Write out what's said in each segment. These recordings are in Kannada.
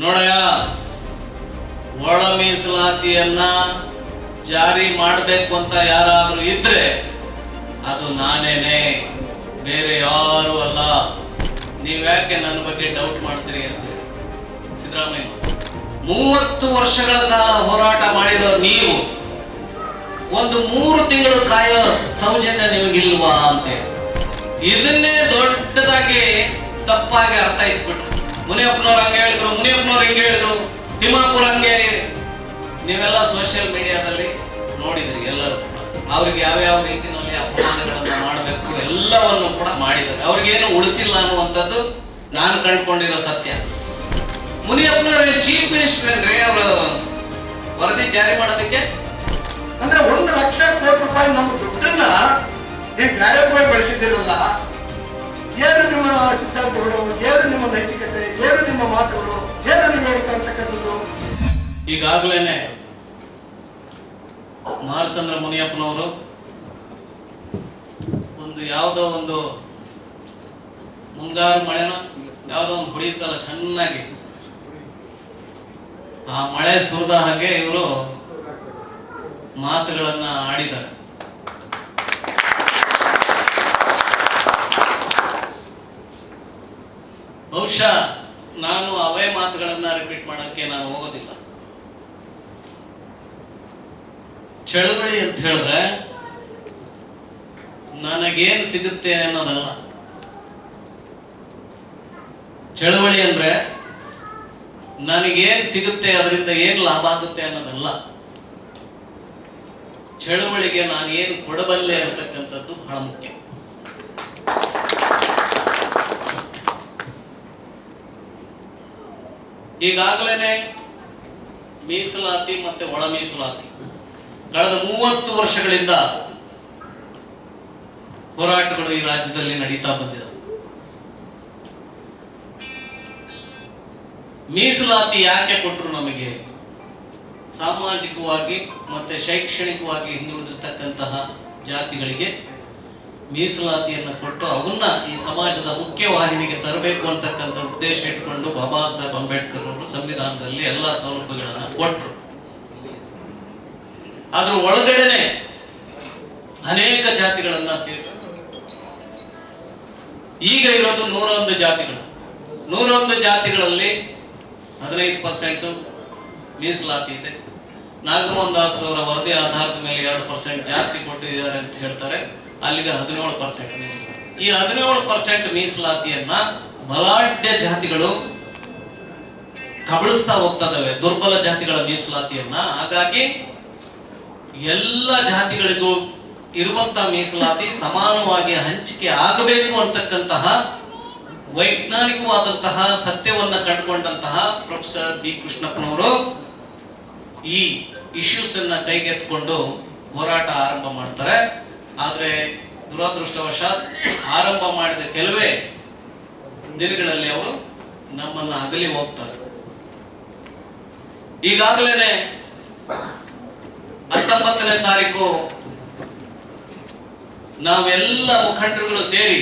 ನೋಡಯ್ಯ, ಒಳ ಮೀಸಲಾತಿಯನ್ನ ಜಾರಿ ಮಾಡಬೇಕು ಅಂತ ಯಾರಾದ್ರೂ ಇದ್ರೆ ಅದು ನಾನೇನೆ, ಬೇರೆ ಯಾರು ಅಲ್ಲ. ನೀವ್ಯಾಕೆ ನನ್ನ ಬಗ್ಗೆ ಡೌಟ್ ಮಾಡ್ತೀರಿ ಅಂತ ಹೇಳಿ ಸಿದ್ದರಾಮಯ್ಯ 30 ವರ್ಷಗಳ ಕಾಲ ಹೋರಾಟ ಮಾಡಿರೋ ನೀವು ಒಂದು 3 ತಿಂಗಳು ಕಾಯೋ ಸೌಜನ್ಯ ನಿಮಗಿಲ್ವಾ ಅಂತ ಇದನ್ನೇ ದೊಡ್ಡದಾಗಿ ತಪ್ಪಾಗಿ ಅರ್ಥೈಸ್ಬಿಟ್ರು. ಮುನಿಯಪ್ಪನವ್ರು ಹಂಗೆ ಹೇಳಿದ್ರು, ಮುನಿಯಪ್ಪನವ್ರು ಹಿಂಗೆ ಹೇಳಿದ್ರು, ತಿಮ್ಮಾಪುರ್ ಹಂಗೆ. ನೀವೆಲ್ಲ ಸೋಷಿಯಲ್ ಮೀಡಿಯಾದಲ್ಲಿ ನೋಡಿದ್ರಿ ಎಲ್ಲರೂ ಕೂಡ. ಅವ್ರಿಗೆ ಯಾವ್ಯಾವ ರೀತಿಯಲ್ಲಿ ಅಪಮಾನಗಳನ್ನ ಮಾಡಬೇಕು ಎಲ್ಲವನ್ನು ಕೂಡ ಮಾಡಿದ್ದಾರೆ. ಅವ್ರಿಗೇನು ಉಳಿಸಿಲ್ಲ ಅನ್ನುವಂಥದ್ದು ನಾನು ಕಂಡುಕೊಂಡಿರೋ ಸತ್ಯ. ಮುನಿಯಪ್ಪನವ್ರ ಚೀಫ್ ಮಿನಿಸ್ಟರ್ ಅಂದ್ರೆ ಅವರ ವರದಿ ಜಾರಿ ಮಾಡೋದಕ್ಕೆ ಅಂದ್ರೆ 1 ಲಕ್ಷ ಕೋಟಿ ರೂಪಾಯಿ ನಮ್ಮ ದುಡ್ಡನ್ನ ಈ ಬ್ಯಾರೆಪುರ ಬಳಸಿದಿರಲ್ಲ. ಏನು ನಿಮ್ಮ ಸಿದ್ಧಾಂತಗಳು, ಏನು ನಿಮ್ಮ ನೈತಿಕತೆ, ಏನು ನಿಮ್ಮ ಮಾತುಗಳು, ಏನು ನೀವು ಹೇಳ್ತಾ ಇರ್ತಕ್ಕಂಥದ್ದು? ಈಗಾಗಲೇ ಮಾರ್ಸಂದ್ರ ಮುನಿಯಪ್ಪನವರು ಯಾವುದೋ ಒಂದು ಮುಂಗಾರು ಮಳೆನ ಯಾವುದೋ ಒಂದು ಹೊಡೆಯುತ್ತಲ್ಲ ಚೆನ್ನಾಗಿ, ಆ ಮಳೆ ಸುರಿದ ಹಾಗೆ ಇವರು ಮಾತುಗಳನ್ನ ಆಡಿದ್ದಾರೆ. ಬಹುಶಃ ನಾನು ಅವೇ ಮಾತುಗಳನ್ನ ರಿಪೀಟ್ ಮಾಡಕ್ಕೆ ನಾನು ಹೋಗೋದಿಲ್ಲ. ಚಳವಳಿ ಅಂತ ಹೇಳಿದ್ರೆ ನನಗೇನ್ ಸಿಗುತ್ತೆ ಅನ್ನೋದಲ್ಲ. ಚಳವಳಿ ಅಂದ್ರೆ ನನಗೇನ್ ಸಿಗುತ್ತೆ, ಅದರಿಂದ ಏನ್ ಲಾಭ ಆಗುತ್ತೆ ಅನ್ನೋದಲ್ಲ. ಚಳವಳಿಗೆ ನಾನು ಏನು ಕೊಡಬಲ್ಲೆ ಅಂತಕ್ಕಂಥದ್ದು ಬಹಳ ಮುಖ್ಯ. ಈಗಾಗಲೇ ಮೀಸಲಾತಿ ಮತ್ತೆ ಒಳ ಮೀಸಲಾತಿ ಕಳೆದ 30 ವರ್ಷಗಳಿಂದ ಹೋರಾಟಗಳು ಈ ರಾಜ್ಯದಲ್ಲಿ ನಡೀತಾ ಬಂದಿದೆ. ಮೀಸಲಾತಿ ಯಾಕೆ ಕೊಟ್ಟರು ನಮಗೆ? ಸಾಮಾಜಿಕವಾಗಿ ಮತ್ತೆ ಶೈಕ್ಷಣಿಕವಾಗಿ ಹಿಂದುಳಿದಿರ್ತಕ್ಕಂತಹ ಜಾತಿಗಳಿಗೆ ಮೀಸಲಾತಿಯನ್ನು ಕೊಟ್ಟು ಅವನ್ನ ಈ ಸಮಾಜದ ಮುಖ್ಯ ವಾಹಿನಿಗೆ ತರಬೇಕು ಅಂತಕ್ಕಂಥ ಉದ್ದೇಶ ಇಟ್ಕೊಂಡು ಬಾಬಾ ಸಾಹೇಬ್ ಅಂಬೇಡ್ಕರ್ ಅವರು ಸಂವಿಧಾನದಲ್ಲಿ ಎಲ್ಲಾ ಸೌಲಭ್ಯಗಳನ್ನ ಕೊಟ್ಟರು. ಅದ್ರ ಒಳಗಡೆನೆ ಅನೇಕ ಜಾತಿಗಳನ್ನ ಸೇರಿಸಿ ಈಗ ಇರೋದು 101 ಜಾತಿಗಳು. 101 ಜಾತಿಗಳಲ್ಲಿ 15% ಮೀಸಲಾತಿ ಇದೆ. ನಾಗಮೋಹನ್ ದಾಸ್ ಅವರ ವರದಿ ಆಧಾರದ ಮೇಲೆ 2% ಜಾಸ್ತಿ ಕೊಟ್ಟಿದ್ದಾರೆ ಅಂತ ಹೇಳ್ತಾರೆ. ಅಲ್ಲಿಗೆ 17% ಮೀಸಲಾತಿ. ಈ 17% ಮೀಸಲಾತಿಯನ್ನ ಬಲಾಢ್ಯ ಜಾತಿಗಳು ಕಬಳಿಸ್ತಾ ಹೋಗ್ತಾ ಇದಾವೆ, ದುರ್ಬಲ ಜಾತಿಗಳ ಮೀಸಲಾತಿಯನ್ನ. ಹಾಗಾಗಿ ಎಲ್ಲ ಜಾತಿಗಳಿಗೂ ಇರುವಂತಹ ಮೀಸಲಾತಿ ಸಮಾನವಾಗಿ ಹಂಚಿಕೆ ಆಗಬೇಕು ಅಂತಕ್ಕಂತಹ ವೈಜ್ಞಾನಿಕವಾದಂತಹ ಸತ್ಯವನ್ನ ಕಂಡುಕೊಂಡಂತಹ ಪ್ರೊಫೆಸರ್ ಬಿ ಕೃಷ್ಣಪ್ಪನವರು ಈ ಇಶ್ಯೂಸ್ ಅನ್ನ ಕೈಗೆತ್ತಿಕೊಂಡು ಹೋರಾಟ ಆರಂಭ ಮಾಡ್ತಾರೆ. ಆದ್ರೆ ದುರದೃಷ್ಟವಶಾತ್ ಆರಂಭ ಮಾಡಿದ ಕೆಲವೇ ದಿನಗಳಲ್ಲಿ ಅವರು ನಮ್ಮನ್ನ ಅಗಲಿ ಹೋಗ್ತಾರೆ. ಈಗಾಗಲೇ 19ನೇ ತಾರೀಕು ನಾವೆಲ್ಲ ಮುಖಂಡರುಗಳು ಸೇರಿ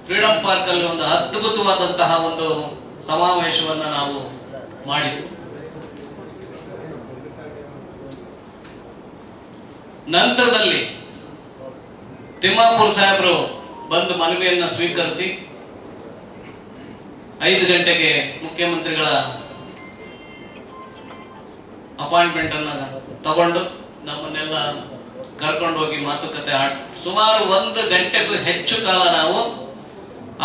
ಫ್ರೀಡಂ ಪಾರ್ಕ್ ಅಲ್ಲಿ ಒಂದು ಅದ್ಭುತವಾದಂತಹ ಒಂದು ಸಮಾವೇಶವನ್ನ ನಾವು ಮಾಡಿದ್ವಿ. ನಂತರದಲ್ಲಿ ತಿಮ್ಮಾಪುರ್ ಸಾಹೇಬರು ಬಂದು ಮನವಿಯನ್ನ ಸ್ವೀಕರಿಸಿ 5 ಗಂಟೆಗೆ ಮುಖ್ಯಮಂತ್ರಿಗಳ ಅಪಾಯಿಂಟ್ಮೆಂಟ್ ಅನ್ನ ತಗೊಂಡು ನಮ್ಮನ್ನೆಲ್ಲ ಕರ್ಕೊಂಡು ಹೋಗಿ ಮಾತುಕತೆ ಆಡ್ತೀವಿ. ಸುಮಾರು 1 ಗಂಟೆಗೂ ಹೆಚ್ಚು ಕಾಲ ನಾವು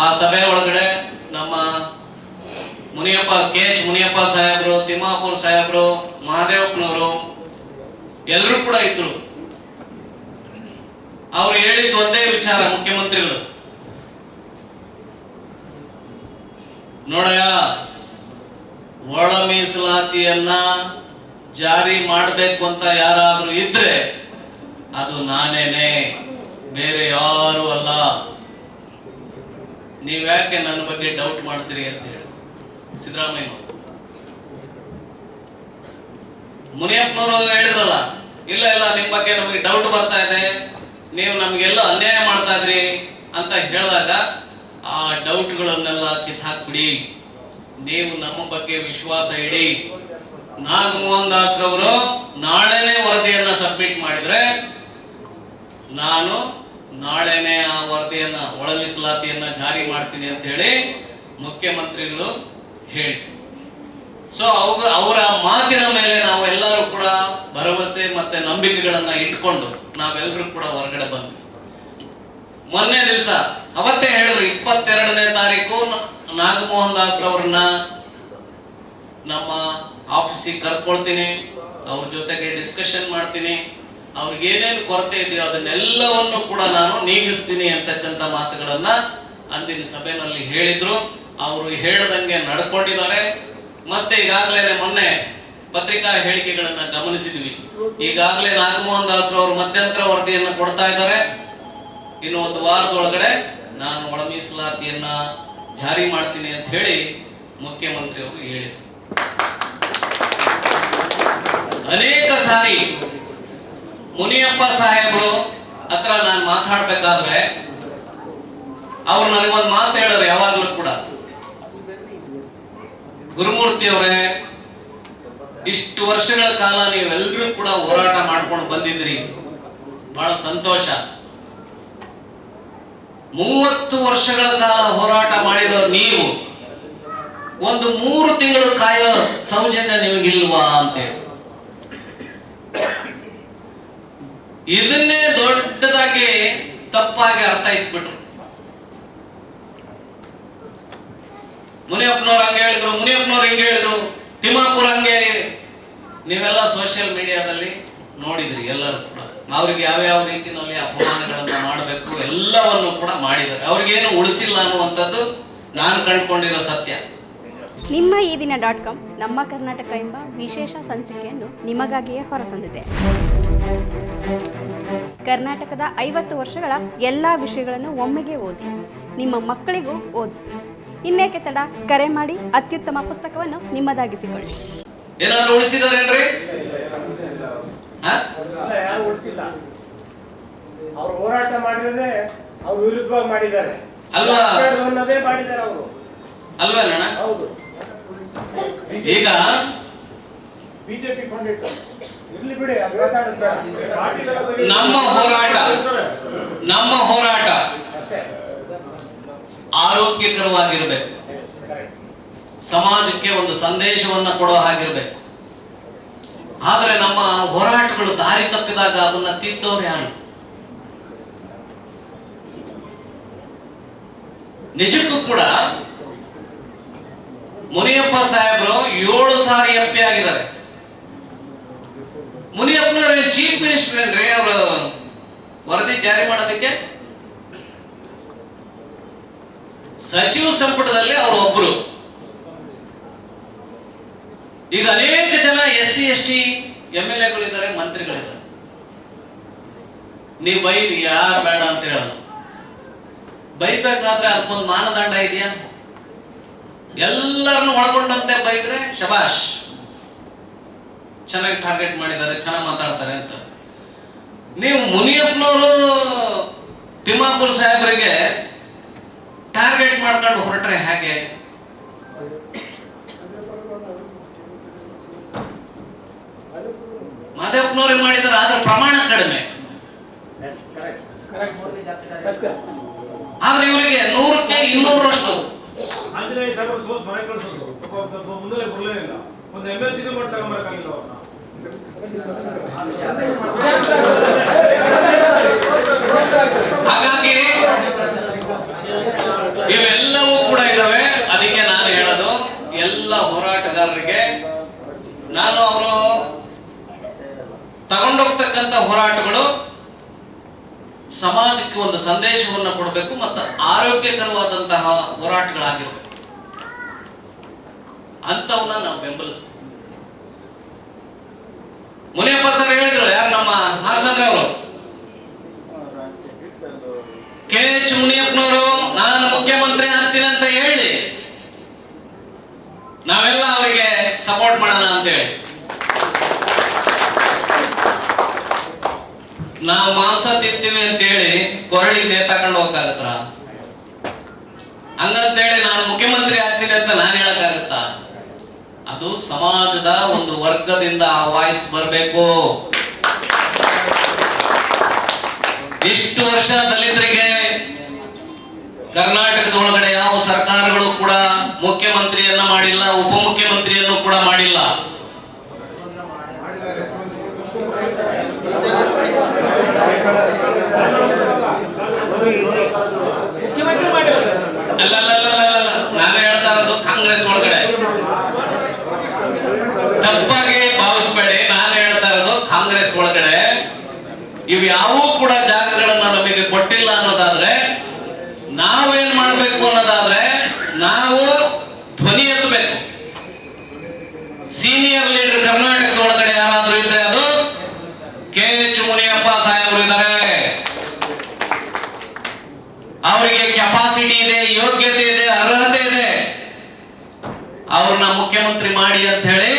ಆ ಸಭೆ ಒಳಗಡೆ ನಮ್ಮ ಮುನಿಯಪ್ಪ KH ಮುನಿಯಪ್ಪ ಸಾಹೇಬರು, ತಿಮ್ಮಾಪುರ್ ಸಾಹೇಬರು, ಮಹಾದೇವಪ್ಪನವರು ಎಲ್ಲರೂ ಕೂಡ ಇದ್ರು. ಅವ್ರು ಹೇಳಿದ್ದು ಒಂದೇ ವಿಚಾರ, ಮುಖ್ಯಮಂತ್ರಿಗಳು, ನೋಡಯ್ಯ, ಒಳ ಮೀಸಲಾತಿಯನ್ನ ಜಾರಿ ಮಾಡಬೇಕು ಅಂತ ಯಾರಾದ್ರೂ ಇದ್ರೆ ಅದು ನಾನೇನೆ, ಬೇರೆ ಯಾರು ಅಲ್ಲ. ನೀವ್ಯಾಕೆ ನನ್ನ ಬಗ್ಗೆ ಡೌಟ್ ಮಾಡ್ತೀರಿ ಅಂತ ಹೇಳಿ ಸಿದ್ದರಾಮಯ್ಯ. ಮುನಿಯಪ್ಪನವರು ಹೇಳಿದ್ರಲ್ಲ, ಇಲ್ಲ ಇಲ್ಲ ನಿಮ್ ಬಗ್ಗೆ ನಮಗೆ ಡೌಟ್ ಬರ್ತಾ ಇದೆ, ನೀವು ನಮ್ಗೆಲ್ಲ ಅನ್ಯಾಯ ಮಾಡ್ತಾ ಇದ್ರಿ ಅಂತ ಹೇಳಿದಾಗ ಆ ಡೌಟ್ಗಳನ್ನೆಲ್ಲ ಕಿತ್ತಾಕ್ಬಿಡಿ. ನೀವು ನಮ್ಮ ಬಗ್ಗೆ ವಿಶ್ವಾಸ ಇಡಿ. ನಾಗಮೋಹನ್ ದಾಸ್ ರವರು ನಾಳೆನೆ ವರದಿಯನ್ನ ಸಬ್ಮಿಟ್ ಮಾಡಿದ್ರೆ ನಾನು ನಾಳೆನೆ ಆ ವರದಿಯನ್ನ ಒಳ ಮೀಸಲಾತಿಯನ್ನ ಜಾರಿ ಮಾಡ್ತೀನಿ ಅಂತ ಹೇಳಿ ಮುಖ್ಯಮಂತ್ರಿಗಳು ಹೇಳಿ. ಸೊ ಅವರ ಮಾತಿನ ಮೇಲೆ ನಾವು ಎಲ್ಲರೂ ಕೂಡ ಭರವಸೆ ಮತ್ತೆ ನಂಬಿಕೆಗಳನ್ನ ಇಟ್ಕೊಂಡು ನಾವೆಲ್ಲರೂ ಕೂಡ ಹೊರಗಡೆ ಬಂದ್ವಿ. ಮೊನ್ನೆ ದಿವಸ ಅವತ್ತೇ ಹೇಳಿದ್ರು 22ನೇ ತಾರೀಕು ನಾಗಮೋಹನ್ ದಾಸ್ ಅವ್ರನ್ನ ನಮ್ಮ ಆಫೀಸಿಗೆ ಕರ್ಕೊಳ್ತೀನಿ, ಅವ್ರ ಜೊತೆಗೆ ಡಿಸ್ಕಷನ್ ಮಾಡ್ತೀನಿ, ಅವ್ರಿಗೆ ಏನೇನು ಕೊರತೆ ಇದೆಯೋ ಅದನ್ನೆಲ್ಲವನ್ನು ಕೂಡ ನಾನು ನೀಗಿಸ್ತೀನಿ ಅಂತಕ್ಕಂಥ ಮಾತುಗಳನ್ನ ಅಂದಿನ ಸಭೆಯಲ್ಲಿ ಹೇಳಿದ್ರು. ಅವರು ಹೇಳ್ದಂಗೆ ನಡ್ಕೊಂಡಿದ್ದಾರೆ. ಮತ್ತೆ ಈಗಾಗಲೇ ಮೊನ್ನೆ ಪತ್ರಿಕಾ ಹೇಳಿಕೆಗಳನ್ನ ಗಮನಿಸಿದ್ವಿ. ಈಗಾಗಲೇ ನಾಗಮೋಹನ್ ದಾಸ್ ಅವರು ಮಧ್ಯಂತರ ವರದಿಯನ್ನು ಕೊಡ್ತಾ ಇದ್ದಾರೆ. ಇನ್ನು ಒಂದು ವಾರದೊಳಗಡೆ ನಾನು ಒಳ ಮೀಸಲಾತಿಯನ್ನ ಜಾರಿ ಮಾಡ್ತೀನಿ ಅಂತ ಹೇಳಿ ಮುಖ್ಯಮಂತ್ರಿ ಅವರು ಹೇಳಿದರು. ಅನೇಕ ಸಾರಿ ಮುನಿಯಪ್ಪ ಸಾಹೇಬರು ಹತ್ರ ನಾನು ಮಾತಾಡ್ಬೇಕಾದ್ರೆ ಅವ್ರು ನನಗೊಂದು ಮಾತು ಹೇಳೋರು ಯಾವಾಗ್ಲೂ ಕೂಡ, ಗುರುಮೂರ್ತಿ ಅವರೇ, ಇಷ್ಟು ವರ್ಷಗಳ ಕಾಲ ನೀವೆಲ್ಲರೂ ಕೂಡ ಹೋರಾಟ ಮಾಡ್ಕೊಂಡು ಬಂದಿದ್ರಿ, ಬಹಳ ಸಂತೋಷ. 30 ವರ್ಷಗಳ ಕಾಲ ಹೋರಾಟ ಮಾಡಿರೋ ನೀವು ಒಂದು 3 ತಿಂಗಳು ಕಾಯೋ ಸೌಜನ್ಯ ನಿಮಗಿಲ್ವಾ ಅಂತೇಳಿ ಇದನ್ನೇ ದೊಡ್ಡದಾಗಿ ತಪ್ಪಾಗಿ ಅರ್ಥೈಸ್ಬಿಟ್ರು. ಮುನಿಯಪ್ಪನವ್ರು ಹಂಗೆ ಹೇಳಿದ್ರು, ಮುನಿಯಪ್ಪನವ್ರು ಹಿಂಗೆ ಹೇಳಿದ್ರು, ತಿಮ್ಮಾಪುರ ಹಂಗೆ. ನೀವೆಲ್ಲ ಸೋಷಿಯಲ್ ಮೀಡಿಯಾದಲ್ಲಿ ನೋಡಿದ್ರಿ ಎಲ್ಲರೂ ಕೂಡ. ಅವ್ರಿಗೆ ಯಾವ್ಯಾವ ರೀತಿಯಲ್ಲಿ ಅಪಮಾನಗಳನ್ನ ಮಾಡಬೇಕು ಎಲ್ಲವನ್ನು ಕೂಡ ಮಾಡಿದ್ದಾರೆ. ಅವ್ರಿಗೇನು ಉಳಿಸಿಲ್ಲ ಅನ್ನುವಂಥದ್ದು ನಾನು ಕಂಡುಕೊಂಡಿರೋ ಸತ್ಯ. ನಿಮ್ಮ ಈ ದಿನ .com ನಮ್ಮ ಕರ್ನಾಟಕ ಎಂಬ ವಿಶೇಷ ಸಂಚಿಕೆಯನ್ನು ನಿಮಗಾಗಿಯೇ ಹೊರತಂದಿದೆ. ಕರ್ನಾಟಕದ 50 ವರ್ಷಗಳ ಎಲ್ಲ ವಿಷಯಗಳನ್ನು ಒಮ್ಮೆಗೆ ಓದಿ ನಿಮ್ಮ ಮಕ್ಕಳಿಗೂ ಓದಿಸಿ. ಇನ್ನೇಕೆ ತಡ, ಕರೆ ಮಾಡಿ ಅತ್ಯುತ್ತಮ ಪುಸ್ತಕವನ್ನು ನಿಮ್ಮದಾಗಿಸಿಕೊಳ್ಳಿ. ಏನಾದ್ರು ಉಳಿಸಿದಾರೇನ್ರಿ? ಯಾರು ಉಳಿಸಿಲ್ಲ. ಅವ್ರು ಹೋರಾಟ ಮಾಡಿರೋದೇ ಅವ್ರ ವಿರುದ್ಧವಾಗಿ ಮಾಡಿದ್ದಾರೆ ಅಲ್ವಾ? ಅನ್ನೋದೇ ಮಾಡಿದ್ದಾರೆ ಅವರು, ಅಲ್ವಾ ಅಣ್ಣ? ಹೌದು. ಈಗ ಬಿಜೆಪಿ ಫಂಡ್ ಇಟ್ಟು ಇರ್ಲಿ ಬಿಡಿ, ಅದು ಮಾತಾಡೋದು ಬೇಡ. ನಮ್ಮ ಹೋರಾಟ ಅಷ್ಟೇ, ಆರೋಗ್ಯಕರವಾಗಿರ್ಬೇಕು, ಸಮಾಜಕ್ಕೆ ಒಂದು ಸಂದೇಶವನ್ನ ಕೊಡೋ ಹಾಗಿರ್ಬೇಕು. ಆದ್ರೆ ನಮ್ಮ ಹೋರಾಟಗಳು ದಾರಿ ತಪ್ಪಿದಾಗ ಅದನ್ನ ತಿದ್ದವ್ರು ಯಾರು? ನಿಜಕ್ಕೂ ಕೂಡ ಮುನಿಯಪ್ಪ ಸಾಹೇಬರು 7 ಸಾರಿ MP ಆಗಿದ್ದಾರೆ. ಮುನಿಯಪ್ಪನವ್ರ ಚೀಫ್ ಮಿನಿಸ್ಟರ್ ಏನ್ರಿ ಅವರು ವರದಿ ಜಾರಿ ಮಾಡೋದಕ್ಕೆ? ಸಚಿವ ಸಂಪುಟದಲ್ಲಿ ಅವರು ಒಬ್ರು. ಈಗ ಅನೇಕ ಜನ SC ST MLAಗಳಿದ್ದಾರೆ, ಮಂತ್ರಿಗಳಿದ್ದಾರೆ. ನೀವು ಬೈರಿ, ಯಾರು ಬೇಡ ಅಂತ ಹೇಳಲ್ಲ. ಬೈಬೇಕಾದ್ರೆ ಅದಕ್ಕೊಂದು ಮಾನದಂಡ ಇದೆಯಾ? ಎಲ್ಲರನ್ನು ಒಳಗೊಂಡಂತೆ ಬೈದ್ರೆ ಶಬಾಷ್, ಚೆನ್ನಾಗಿ ಟಾರ್ಗೆಟ್ ಮಾಡಿದ್ದಾರೆ, ಚೆನ್ನಾಗಿ ಮಾತಾಡ್ತಾರೆ ಅಂತ. ನೀವು ಮುನಿಯಪ್ಪನವರು ತಿಮ್ಮಾಪುರ ಸಾಹೇಬರಿಗೆ ಟಾರ್ಗೆಟ್ ಮಾಡ್ಕೊಂಡು ಹೊರಟ್ರೆ ಹೇಗೆ? ಮಾದೇವಪ್ಪನವ್ರಿಗೆ ಮಾಡಿದ್ದಾರೆ, ಆದ್ರೆ ಪ್ರಮಾಣ ಕಡಿಮೆ. ಆದ್ರೆ ಇವರಿಗೆ 100ಕ್ಕೆ 200ರಷ್ಟು. ಆಂಜನೇಯ ಸಾಗರ ಸೋಸ್ ಮನೆ ಕಳಿಸೋದು ಮುಂದೆ ಬರಲೇ ಇಲ್ಲ. ಒಂದು MLC ಮಾಡಿ ತಗೊಂಬರಕ್ಕಾಗಿಲ್ಲ ಅವ್ರನ್ನ. ಹಾಗಾಗಿ ಇವೆಲ್ಲವೂ ಕೂಡ ಇದಾವೆ. ಅದಕ್ಕೆ ನಾನು ಹೇಳೋದು ಎಲ್ಲ ಹೋರಾಟಗಾರರಿಗೆ, ನಾನು ಅವರು ತಗೊಂಡೋಗ್ತಕ್ಕಂಥ ಹೋರಾಟಗಳು ಸಮಾಜಕ್ಕೆ ಒಂದು ಸಂದೇಶವನ್ನು ಕೊಡಬೇಕು ಮತ್ತು ಆರೋಗ್ಯಕರವಾದಂತಹ ಹೋರಾಟಗಳಾಗಿರ್ಬೇಕು. ಅಂತವನ್ನ ನಾವು ಬೆಂಬಲಿಸ್ತೀವಿ. ಮುನಿಯಪ್ಪ ಸರ್ ಹೇಳಿದ್ರು, ಯಾರು ನಮ್ಮ ಹಾಸನ್ ಅವರು, KH ಮುನಿಯಪ್ಪನವರು ನಾನು ಮುಖ್ಯಮಂತ್ರಿ ಆಗ್ತೀನಿ ಅಂತ ಹೇಳಿ ನಾವೆಲ್ಲ ಅವರಿಗೆ ಸಪೋರ್ಟ್ ಮಾಡೋಣ ಅಂತ ಹೇಳಿ. ನಾವು ಮಾಂಸ ತಿಂತೀವಿ ಅಂತ ಹೇಳಿ ಕೊರಳಿಗೆ ನೇತಾಕೊಂಡು ಹೋಗಕ್ಕಾಗತ್ರ? ಹಂಗಂತೇಳಿ ನಾನು ಮುಖ್ಯಮಂತ್ರಿ ಆಗ್ತೀನಿ ಅಂತ ನಾನು ಹೇಳಕ್ಕಾಗತ್ತಾ? ಅದು ಸಮಾಜದ ಒಂದು ವರ್ಗದಿಂದ ಆ ವಾಯ್ಸ್ ಬರಬೇಕು. ಇಷ್ಟು ವರ್ಷ ದಲಿತರಿಗೆ ಕರ್ನಾಟಕದ ಒಳಗಡೆ ಯಾವ ಸರ್ಕಾರಗಳು ಕೂಡ ಮುಖ್ಯಮಂತ್ರಿಯನ್ನ ಮಾಡಿಲ್ಲ, ಉಪಮುಖ್ಯಮಂತ್ರಿಯನ್ನು ಕೂಡ ಮಾಡಿಲ್ಲ. ಅಲ್ಲ, ನಾನು ಹೇಳ್ತಾ ಇರೋದು ಕಾಂಗ್ರೆಸ್ ಒಳಗಡೆ. ತಪ್ಪಾಗಿ ಭಾವಿಸ್ಬೇಡಿ, ನಾನು ಹೇಳ್ತಾ ಇರೋದು ಕಾಂಗ್ರೆಸ್ ಒಳಗಡೆ ಇವು ಯಾವೂ ಕೂಡ ಜಾಗಗಳನ್ನ ನಮಗೆ ಕೊಟ್ಟಿಲ್ಲ ಅನ್ನೋದಾದ್ರೆ, ನಾವೇನ್ ಮಾಡ್ಬೇಕು ಅನ್ನೋದಾದ್ರೆ ನಾವು ಧ್ವನಿ ಎತ್ತಬೇಕು. ಸೀನಿಯರ್ ಲೀಡರ್ ಕರ್ನಾಟಕದ ಒಳಗಡೆ ಯಾರಾದ್ರೂ ಇದ್ರೆ ಅದು KH ಮುನಿಯಪ್ಪ ಸಾಹೇಬರು ಇದ್ದಾರೆ. ಅವರಿಗೆ ಕೆಪಾಸಿಟಿ ಇದೆ, ಯೋಗ್ಯತೆ ಇದೆ, ಅರ್ಹತೆ ಇದೆ. ಅವ್ರನ್ನ ಮುಖ್ಯಮಂತ್ರಿ ಮಾಡಿ ಅಂತ ಹೇಳಿ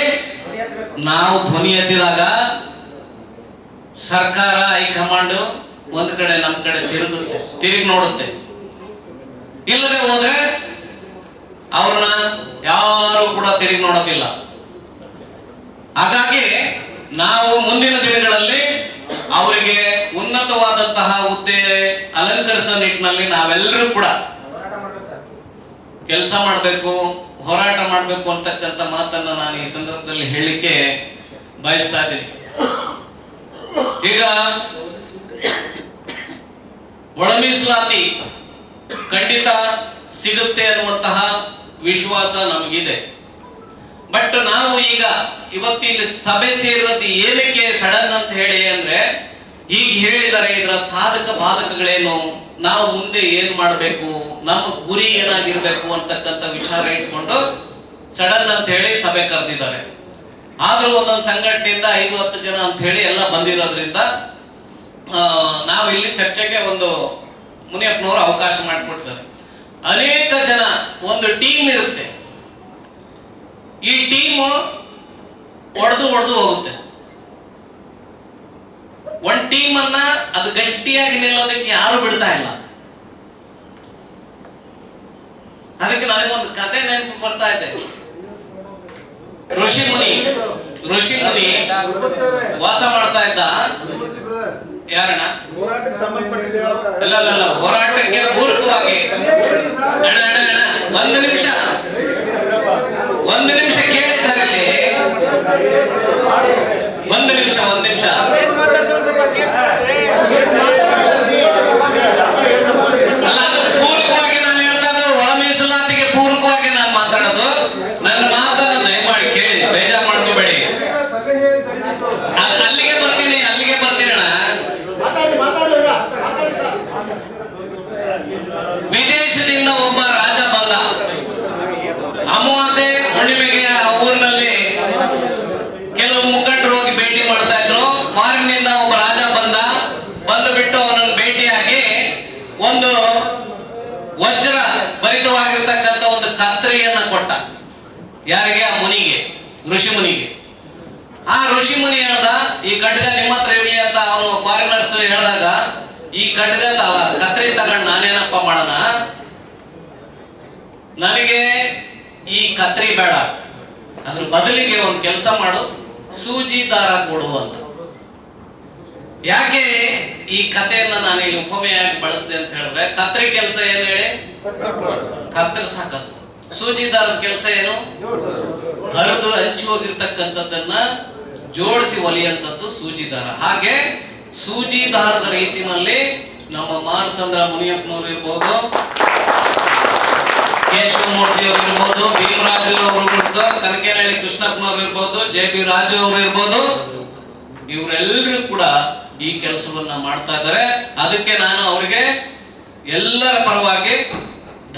ನಾವು ಧ್ವನಿ ಎತ್ತಿದಾಗ ಸರ್ಕಾರ ಹೈಕಮಾಂಡ್ ಒಂದ್ ಕಡೆ ನಮ್ ಕಡೆ ತಿರುಗಿ ನೋಡುತ್ತೆ. ಇಲ್ಲದೆ ಹೋದ್ರೆ ಅವ್ರನ್ನ ಯಾರು ಕೂಡ ತಿರುಗಿ ನೋಡೋದಿಲ್ಲ. ಹಾಗಾಗಿ ನಾವು ಮುಂದಿನ ದಿನಗಳಲ್ಲಿ ಅವರಿಗೆ ಉನ್ನತವಾದಂತಹ ಹುದ್ದೆ ಅಲಂಕರಿಸೋ ನಿಟ್ಟಿನಲ್ಲಿ ನಾವೆಲ್ಲರೂ ಕೂಡ ಕೆಲಸ ಮಾಡಬೇಕು, ಹೋರಾಟ ಮಾಡಬೇಕು ಅಂತಕ್ಕಂಥ ಮಾತನ್ನ ನಾನು ಈ ಸಂದರ್ಭದಲ್ಲಿ ಹೇಳಿಕೆ ಬಯಸ್ತಾ ಇದ್ದೀನಿ. ಈಗ ಒಳ ಮೀಸಲಾತಿ ಖಂಡಿತ ಸಿಗುತ್ತೆ ಅನ್ನುವಂತಹ ವಿಶ್ವಾಸ ನಮಗಿದೆ. ಬಟ್ ನಾವು ಈಗ ಇವತ್ತಿಲ್ಲಿ ಸಭೆ ಸೇರಿರೋದು ಏನಕ್ಕೆ ಸಡನ್ ಅಂತ ಹೇಳಿ ಅಂದ್ರೆ, ಈಗ ಹೇಳಿದರೆ ಇದರ ಸಾಧಕ ಬಾಧಕಗಳೇನು, ನಾವು ಮುಂದೆ ಏನ್ ಮಾಡಬೇಕು, ನಮ್ಮ ಗುರಿ ಏನಾಗಿರ್ಬೇಕು ಅಂತಕ್ಕಂಥ ವಿಚಾರ ಇಟ್ಕೊಂಡು ಸಡನ್ ಅಂತ ಹೇಳಿ ಸಭೆ ಕರೆದಿದ್ದಾರೆ. ಆದ್ರೂ ಒಂದೊಂದು ಸಂಘಟನೆಯಿಂದ 5-10 ಜನ ಅಂತ ಹೇಳಿ ಎಲ್ಲ ಬಂದಿರೋದ್ರಿಂದ ನಾವು ಇಲ್ಲಿ ಚರ್ಚೆಗೆ ಒಂದು ಮುನಿಯಪ್ಪನವರು ಅವಕಾಶ ಮಾಡಿಕೊಟ್ಟಿದ್ದಾರೆ. ಅನೇಕ ಜನ ಒಂದು ಟೀಮ್ ಇರುತ್ತೆ, ಈ ಟೀಮ್ ಒಡೆದು ಹೋಗುತ್ತೆ. ಒಂದ್ ಟೀಮ್ ಅನ್ನ ಅದು ಗಟ್ಟಿಯಾಗಿ ನಿಲ್ಲೋದಕ್ಕೆ ಯಾರು ಬಿಡ್ತಾ ಇಲ್ಲ. ಅದಕ್ಕೆ ನನಗೊಂದು ಕತೆ ನೆನಪು ಬರ್ತಾ ಇದೆ. ಋಷಿ ಮುನಿ ವಾಸ ಮಾಡ್ತಾ ಇದ್ದ. ಯಾರಣ್ಣ? ಅಲ್ಲ, ಹೋರಾಟಕ್ಕೆ ಪೂರಕವಾಗಿ. ಒಂದು ನಿಮಿಷ ಕೇಳಿ ಸರ್, ಇಲ್ಲಿ ಒಂದು ನಿಮಿಷ ಅಲ್ಲ, ಅದು ಪೂರಕವಾಗಿ ನಾನು ಹೇಳ್ತಾ ಇದ್ದು, ಒಳ ಮೀಸಲಾತಿಗೆ ಪೂರಕವಾಗಿ ನಾನು ಮಾತಾಡೋದು. ನನ್ನ ಮಾತನ್ನು ದಯಮಾಡಿ ಕೇಳಿ, ಬೇಜಾರು ಮಾಡ್ಕೋಬೇಡಿ. ಅಲ್ಲಿಗೆ ಬರ್ತೀನಿ ಅಣ್ಣ. ವಿದೇಶದಿಂದ ಒಬ್ಬ ರಾಜ ಬಂದ. ಅಮಾವಾಸ್ಯೆ ಹುಣ್ಣಿಮೆಗೆ ಆ ಊರಿನಲ್ಲಿ ಕೆಲವು ಮುಖಂಡರು ಹೋಗಿ ಭೇಟಿ ಮಾಡ್ತಾ ಇದ್ರು. ಫಾರಿನ್ನಿಂದ ಒಬ್ಬ ರಾಜ ಬಂದು ಬಿಟ್ಟು ಅವನನ್ನು ಭೇಟಿಯಾಗಿ ಒಂದು ವಜ್ರ ಭರಿತವಾಗಿರ್ತಕ್ಕಂಥ ಒಂದು ಕತ್ತರಿಯನ್ನ ಕೊಟ್ಟ. ಯಾರಿಗೆ? ಆ ಮುನಿಗೆ, ಋಷಿ ಮುನಿಗೆ. ಆ ಋಷಿ ಮುನಿ ಹೇಳ್ದ, ಈ ಖಡ್ಗ ನಿಮ್ಮ ಹತ್ರ ಇರ್ಲಿ ಅಂತ ಅವನು ಫಾರಿನರ್ಸ್ ಹೇಳಿದಾಗ, ಈ ಖಡ್ಗ ಕತ್ತರಿ ತಗೊಂಡು ನಾನೇನಪ್ಪ ಮಾಡೋಣ, ನನಗೆ ಈ ಕತ್ತರಿ ಬೇಡ, ಅದ್ರ ಬದಲಿಗೆ ಒಂದು ಕೆಲಸ ಮಾಡು, ಸೂಜಿ ದಾರ ಕೊಡು ಅಂತ. ಯಾಕೆ ಈ ಕಥೆಯನ್ನ ನಾನು ಇಲ್ಲಿ ಉಪಮೆಯಾಗಿ ಬಳಸಿದೆ ಅಂತ ಹೇಳಿದ್ರೆ, ಕತ್ತರಿ ಕೆಲಸ ಏನು ಹೇಳಿ? ಕತ್ತರಿಸಾಕದು. ಸೂಜಿ ದಾರದ ಕೆಲಸ ಏನು? ಹರಿದು ಹಂಚಿ ಹೋಗಿರ್ತಕ್ಕಂಥದ್ದನ್ನ ಜೋಡಿಸಿ ಹೊಲಿಯಂತದ್ದು ಸೂಜಿ ದಾರ. ಹಾಗೆ ಸೂಜಿ ದಾರದ ರೀತಿನಲ್ಲಿ ನಮ್ಮ ಮಾನಸಂದ್ರ ಮುನಿಯಪ್ಪನವರು ಇರ್ಬೋದು, ಕೇಶವಮೂರ್ತಿ ಅವರು ಇರ್ಬೋದು, ಭೀಮರಾಜು ಅವರು ಇರ್ಬೋದು, ಕನಕೇನಹಳ್ಳಿ ಕೃಷ್ಣಪ್ಪನವರು ಇರ್ಬೋದು, JB ರಾಜು ಅವರು ಇರ್ಬೋದು, ಇವರೆಲ್ಲರೂ ಕೂಡ ಈ ಕೆಲಸವನ್ನ ಮಾಡ್ತಾ ಇದ್ದಾರೆ. ಅದಕ್ಕೆ ನಾನು ಅವರಿಗೆ ಎಲ್ಲರ ಪರವಾಗಿ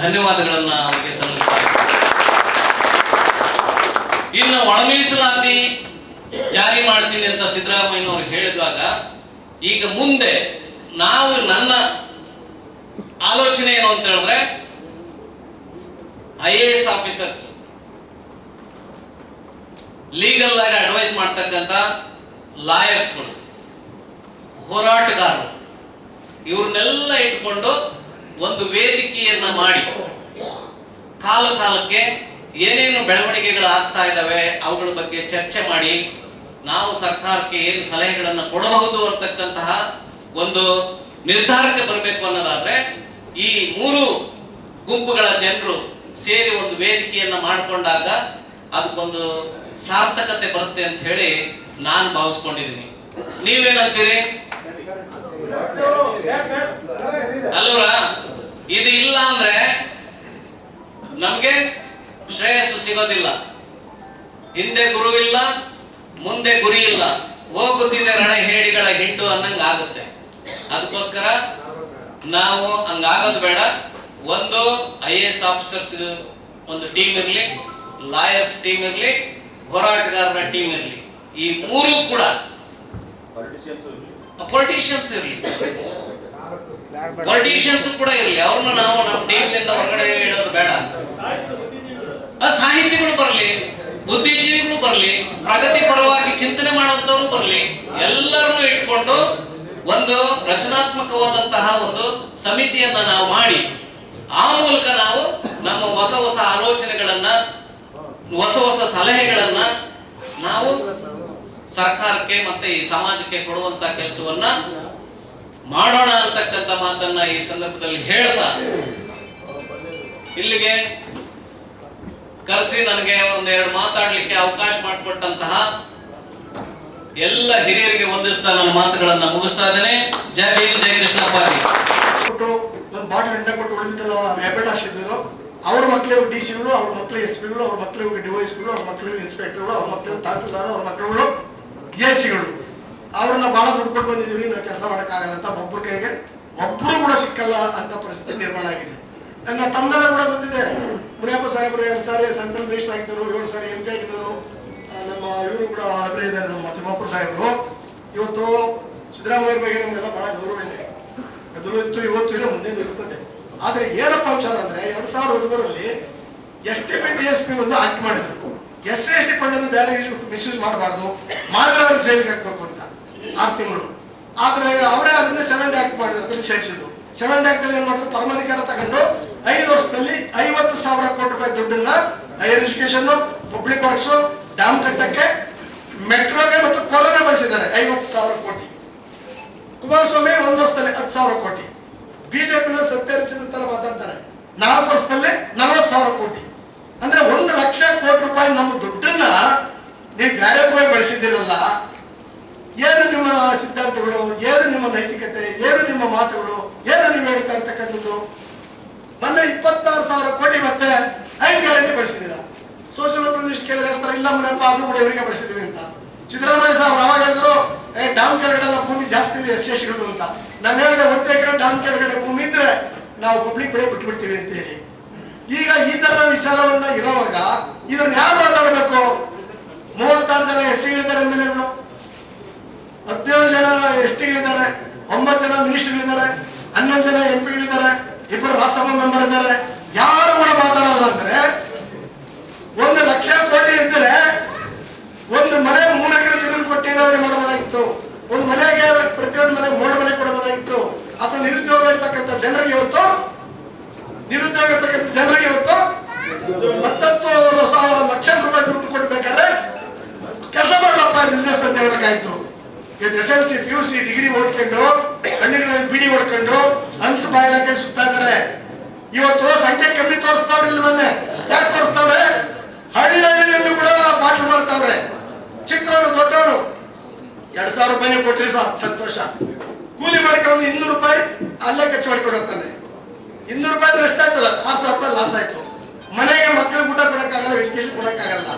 ಧನ್ಯವಾದಗಳನ್ನ ಅವರಿಗೆ ಸಲ್ಲಿಸ್ತೇನೆ. ಇನ್ನು ಒಳ ಮೀಸಲಾತಿ ಜಾರಿ ಮಾಡ್ತೀನಿ ಅಂತ ಸಿದ್ದರಾಮಯ್ಯನವರು ಹೇಳಿದಾಗ, ಈಗ ಮುಂದೆ ನಾವು ನನ್ನ ಆಲೋಚನೆ ಏನು ಅಂತ ಹೇಳಿದ್ರೆ, IAS ಆಫೀಸರ್ಸ್, ಲೀಗಲ್ ಆಗಿ ಅಡ್ವೈಸ್ ಮಾಡ್ತಕ್ಕಂಥ ಲಾಯರ್ಸ್ಗಳು, ಹೋರಾಟಗಾರರು, ಇವ್ರನ್ನೆಲ್ಲ ಇಟ್ಕೊಂಡು ಒಂದು ವೇದಿಕೆಯನ್ನ ಮಾಡಿ ಕಾಲ ಕಾಲಕ್ಕೆ ಏನೇನು ಬೆಳವಣಿಗೆಗಳು ಆಗ್ತಾ ಇದ್ದಾವೆ ಅವುಗಳ ಬಗ್ಗೆ ಚರ್ಚೆ ಮಾಡಿ ನಾವು ಸರ್ಕಾರಕ್ಕೆ ಏನು ಸಲಹೆಗಳನ್ನು ಕೊಡಬಹುದು ಅಂತಕ್ಕಂತಹ ಒಂದು ನಿರ್ಧಾರಕ್ಕೆ ಬರಬೇಕು ಅನ್ನೋದಾದ್ರೆ ಈ ಮೂರು ಗುಂಪುಗಳ ಜನರು ಸೇರಿ ಒಂದು ವೇದಿಕೆಯನ್ನ ಮಾಡಿಕೊಂಡಾಗ ಅದಕ್ಕೊಂದು ಸಾರ್ಥಕತೆ ಬರುತ್ತೆ ಅಂತ ಹೇಳಿ ನಾನು ಭಾವಿಸ್ಕೊಂಡಿದ್ದೀನಿ. ನೀವೇನಂತೀರಿ? ಅಲ್ವರಾ? ಇದು ಇಲ್ಲ ಅಂದ್ರೆ ನಮ್ಗೆ ಶ್ರೇಯಸ್ಸು ಸಿಗೋದಿಲ್ಲ. ಹಿಂದೆ ಗುರುವಿಲ್ಲ, ಮುಂದೆ ಗುರಿ ಇಲ್ಲ, ಹೋಗುತ್ತಿದೆ ರಣಹೇಡಿಗಳ ಹಿಂಡು ಅನ್ನಂಗ ಆಗುತ್ತೆ. ಅದಕ್ಕೋಸ್ಕರ ನಾವು ಹಂಗಾಗೋದು ಬೇಡ. ಒಂದು IAS ಆಫೀಸರ್ಸ್ ಒಂದು ಟೀಮ್ ಇರಲಿ, ಲಾಯರ್ಸ್ ಟೀಮ್ ಇರಲಿ, ಹೋರಾಟಗಾರರ ಟೀಮ್ ಇರಲಿ, ಈ ಮೂರು ಕೂಡ ಪೊಲಿಟಿಷಿಯನ್ಸ್ ಇರಲಿ, ಪೊಲಿಟಿಷಿಯನ್ಸ್ ಕೂಡ ಇರಲಿ, ಅವ್ರನ್ನ ನಾವು ನಮ್ಮ ಟೀಮ್ ನಿಂದ ಹೊರಗಡೆ ಇಡೋದು ಬೇಡ. ಸಾಹಿತಿಗಳು ಬರಲಿ, ಬುದ್ಧಿಜೀವಿಗಳು ಬರಲಿ, ಪ್ರಗತಿ ಪರವಾಗಿ ಚಿಂತನೆ ಮಾಡುವಂತವ್ರು ಬರಲಿ, ಎಲ್ಲರನ್ನು ಇಟ್ಕೊಂಡು ಒಂದು ರಚನಾತ್ಮಕವಾದಂತಹ ಒಂದು ಸಮಿತಿಯನ್ನ ನಾವು ಮಾಡಿ ಆ ಮೂಲಕ ನಾವು ನಮ್ಮ ಹೊಸ ಹೊಸ ಆಲೋಚನೆಗಳನ್ನ, ಹೊಸ ಹೊಸ ಸಲಹೆಗಳನ್ನ ನಾವು ಸರ್ಕಾರಕ್ಕೆ ಮತ್ತೆ ಈ ಸಮಾಜಕ್ಕೆ ಕೊಡುವಂತ ಕೆಲಸವನ್ನ ಮಾಡೋಣ ಅಂತಕ್ಕಂಥ ಮಾತನ್ನ ಈ ಸಂದರ್ಭದಲ್ಲಿ ಹೇಳ್ತಾ ಇಲ್ಲಿಗೆ ಕರೆಸಿ ನನಗೆ ಒಂದೆರಡು ಮಾತಾಡ್ಲಿಕ್ಕೆ ಅವಕಾಶ ಮಾಡಿಕೊಟ್ಟಂತಹ ಎಲ್ಲ ಹಿರಿಯರಿಗೆ ವಂದಿಸ್ತಾ ನನ್ನ ಮಾತುಗಳನ್ನ ಮುಗಿಸ್ತಾ ಇದ್ದೇನೆ. ಜೈ ಭೀಮ್, ಜೈ ಕೃಷ್ಣಪ್ಪಾಜಿ. ಒಂದು ಬಾಟಲ್ ಎಣ್ಣೆ ಕೊಟ್ಟು ಉಳಿದಿದ್ದಲ್ಲ ರ್ಯಾಪಿಡ್ ಹಾಕಿದ್ರು. ಅವ್ರ ಮಕ್ಕಳಿಗೆ DC-ಗಳು, ಅವ್ರ ಮಕ್ಕಳಿಗೆ SP-ಗಳು, ಅವ್ರ ಮಕ್ಕಳಿಗೆ DOS-ಗಳು, ಅವ್ರ ಮಕ್ಕಳಿಗೆ ಇನ್ಸ್ಪೆಕ್ಟರ್ಗಳು, ಅವ್ರ ಮಕ್ಕಳಿಗೆ ತಹಸೀಲ್ದಾರ್, ಅವ್ರ ಮಕ್ಕಳುಗಳು AC-ಗಳು. ಅವ್ರನ್ನ ಬಹಳ ದುಡ್ಡು ಕೊಟ್ಟು ಬಂದಿದ್ದೀವಿ, ನಾವು ಕೆಲಸ ಮಾಡೋಕ್ಕಾಗಲ್ಲ ಅಂತ ಒಬ್ಬರ ಕೈಗೆ ಒಬ್ಬರು ಕೂಡ ಸಿಕ್ಕಲ್ಲ ಅಂತ ಪರಿಸ್ಥಿತಿ ನಿರ್ಮಾಣ ಆಗಿದೆ. ನನ್ನ ತಮ್ಮದೆಲ್ಲ ಕೂಡ ಬಂದಿದೆ. ಮುನಿಯಪ್ಪ ಸಾಹೇಬರು 2 ಸಾರಿ ಸೆಂಟ್ರಲ್ ಮಿನಿಸ್ಟರ್ ಆಗಿದ್ದರು, 7 ಸಾರಿ MP ಆಗಿದ್ದರು. ನಮ್ಮ ಇವರು ಕೂಡ ಅಭಿಪ್ರಾಯ ಇದ್ದಾರೆ, ನಮ್ಮ ತಿಮ್ಮಪ್ಪ ಸಾಹೇಬರು. ಇವತ್ತು ಸಿದ್ದರಾಮಯ್ಯ ಬಗ್ಗೆ ನಮಗೆಲ್ಲ ಬಹಳ ಗೌರವ ಇದೆ, ಮೊದಲು ಇತ್ತು, ಇವತ್ತು ಇದೆ, ಮುಂದೆ ಇರ್ತದೆ. ಆದ್ರೆ ಏನಪ್ಪ ಅಂಶ ಅಂದ್ರೆ 2013ರಲ್ಲಿ STP ಒಂದು ಆಕ್ಟ್ ಮಾಡಿದ್ರು. SC/ST ಫಂಡ್ ಅನ್ನು ಬೇರೆ ಮಿಸ್ಯೂಸ್ ಮಾಡಬಾರ್ದು, ಮಾಡಿದ್ರೆ ಅವ್ರು ಜೈಲಿಗೆ ಹಾಕ್ಬೇಕು ಅಂತ 6 ತಿಂಗಳು. ಆದ್ರೆ ಅವರೇ ಅದನ್ನ 7 ಆಕ್ಟ್ ಮಾಡಿದ್ರು, ಅದನ್ನು ಸೇರಿಸಿದ್ರು. 7 ಆಕ್ಟ್ ಅಲ್ಲಿ ಏನ್ ಮಾಡಿದ್ರು, ಪರಮಾಧಿಕಾರ ತಗೊಂಡು 5 ವರ್ಷದಲ್ಲಿ 50,000 ಕೋಟಿ ರೂಪಾಯಿ ದುಡ್ಡನ್ನ higher education, public works, dam ಕಟ್ಟಕ್ಕೆ, ಮೆಟ್ರೋಗೆ ಮತ್ತು ಕೊರೋನಾ ಬಳಸಿದ್ದಾರೆ 50,000 ಕೋಟಿ. ಕುಮಾರಸ್ವಾಮಿ 1 ವರ್ಷದಲ್ಲಿ 10,000 ಕೋಟಿ. ಬಿಜೆಪಿನ ಸತ್ಯರಿಸಿದ ತರ ಮಾತಾಡ್ತಾರೆ, 4 ವರ್ಷದಲ್ಲಿ 40,000 ಕೋಟಿ. ಅಂದ್ರೆ 1 ಲಕ್ಷ ಕೋಟಿ ರೂಪಾಯಿ ನಮ್ಮ ದುಡ್ಡನ್ನ ನೀವು ಬೇರೆ ರೂಪಾಯಿ ಬಳಸಿದ್ದೀರಲ್ಲ. ಏನು ನಿಮ್ಮ ಸಿದ್ಧಾಂತಗಳು, ಏನು ನಿಮ್ಮ ನೈತಿಕತೆ, ಏನು ನಿಮ್ಮ ಮಾತುಗಳು, ಏನು ನೀವು ಹೇಳ್ತಾ ಇರ್ತಕ್ಕಂಥದ್ದು? ಮೊನ್ನೆ 26,000 ಕೋಟಿ ಮತ್ತೆ 5 ಗ್ಯಾರಂಟಿ ಬಳಸಿದ್ದೀರಾ. ಸೋಷಿಯಲ್ ಮಿನಿಸ್ಟರ್ ಕೇಳಿದ್ರೆ ಹೇಳ್ತಾರೆ, ಇಲ್ಲ ಮನೆಯಪ್ಪ ಅದು ಕೂಡ ಇವರಿಗೆ ಬಳಸಿದೀವಿ ಅಂತ. ಸಿದ್ದರಾಮಯ್ಯ ಸಾಹೇಬ್ ಅವಾಗ ಹೇಳಿದ್ರು, ಡ್ಯಾಮ್ ಕೆಳಗಡೆ ಭೂಮಿ ಜಾಸ್ತಿ ಇದೆ SC/ST ಅಂತ. ನಾನು ಹೇಳಿದೆ, 1 ಎಕರೆ ಡ್ಯಾಮ್ ಕೆಳಗಡೆ ಭೂಮಿ ಇದ್ರೆ ನಾವು ಪಬ್ಲಿಕ್ ಬೆಳೆ ಬಿಟ್ಬಿಡ್ತೀವಿ ಅಂತ ಹೇಳಿ. ಈಗ ಈ ತರ ವಿಚಾರವನ್ನ ಇರೋವಾಗ ಇದನ್ನ ಯಾರು ಮಾತಾಡಬೇಕು? 36 ಜನ SC-ಗಳಿದ್ದಾರೆ MLA-ಗಳು, 17 ಜನ ST-ಗಳಿದ್ದಾರೆ, 9 ಜನ ಮಿನಿಸ್ಟರ್ಗಳಿದ್ದಾರೆ, 11 ಜನ MP-ಗಳಿದ್ದಾರೆ, 2 ರಾಜ್ಯಸಭಾ ಮೆಂಬರ್ ಇದ್ದಾರೆ. ಯಾರು ಕೂಡ ಮಾತಾಡಲ್ಲ. ಅಂದ್ರೆ 1 ಲಕ್ಷ ಕೋಟಿ ಇದ್ದರೆ ಒಂದು ಮನೆ 3 ಎಕರೆ ಜಮೀನು ಕೊಟ್ಟು ನೀರಾವರಿ ಮಾಡಬಹುದಾಗಿತ್ತು. ಒಂದು ಮನೆಗೆ ಪ್ರತಿಯೊಂದು ಮನೆ ಮೋಡ ಮನೆ ಕೊಡಬಹುದಾಗಿತ್ತು. ಅಥವಾ ನಿರುದ್ಯೋಗ ಇರ್ತಕ್ಕಂಥ ಜನರಿಗೆ ಇವತ್ತು 10 ಲಕ್ಷ ರೂಪಾಯಿ ದುಡ್ಡು ಕೊಡ್ಬೇಕಾದ್ರೆ ಕೆಲಸ ಮಾಡಲಪ್ಪ ಬಿಸ್ನೆಸ್ ಅಂತ ಹೇಳ್ಬೇಕಾಯ್ತು. SLC PUC ಡಿಗ್ರಿ ಓದ್ಕೊಂಡು ಹಳ್ಳಿಗಳಲ್ಲಿ ಬಿಡಿ ಹೊಡ್ಕೊಂಡು ಹನ್ಸ್ ಬಾಯಿಲ್ ಹಾಕೊಂಡು ಸುತ್ತಾ ಇದ್ದಾರೆ. ಇವತ್ತು ಸಂಖ್ಯೆ ಕಮ್ಮಿ ತೋರಿಸ್ತಾವ್ರೆ. ಇಲ್ಲಿ ಮೊನ್ನೆ ಯಾಕೆ ತೋರಿಸ್ತಾವ್ರೆ? ಹಳ್ಳಿಯಲ್ಲಿ ಕೂಡ ಬಾಟ್ಲು ಮಾಡ್ತಾವ್ರೆ. ಚಿಕ್ಕವರು ದೊಡ್ಡವರು 2,000 ರೂಪಾಯಿನೇ ಕೊಟ್ರಿ ಸಂತೋಷ. ಕೂಲಿ ಮಾಡ್ಕೊಂಡು 200 ರೂಪಾಯಿ ಅಲ್ಲೇ ಖರ್ಚು ಮಾಡ್ಕೊಂಡು ಹೋಗ್ತಾನೆ. 200 ರೂಪಾಯಿ ಅಂದ್ರೆ ಎಷ್ಟಾಯ್ತಲ್ಲ, 6,000 ರೂಪಾಯಿ ಲಾಸ್ ಆಯ್ತು. ಮನೆಗೆ ಮಕ್ಕಳಿಗೆ ಊಟ ಕೊಡಕ್ಕಾಗಲ್ಲ, ಎಜುಕೇಶನ್ ಕೊಡಕ್ಕಾಗಲ್ಲ.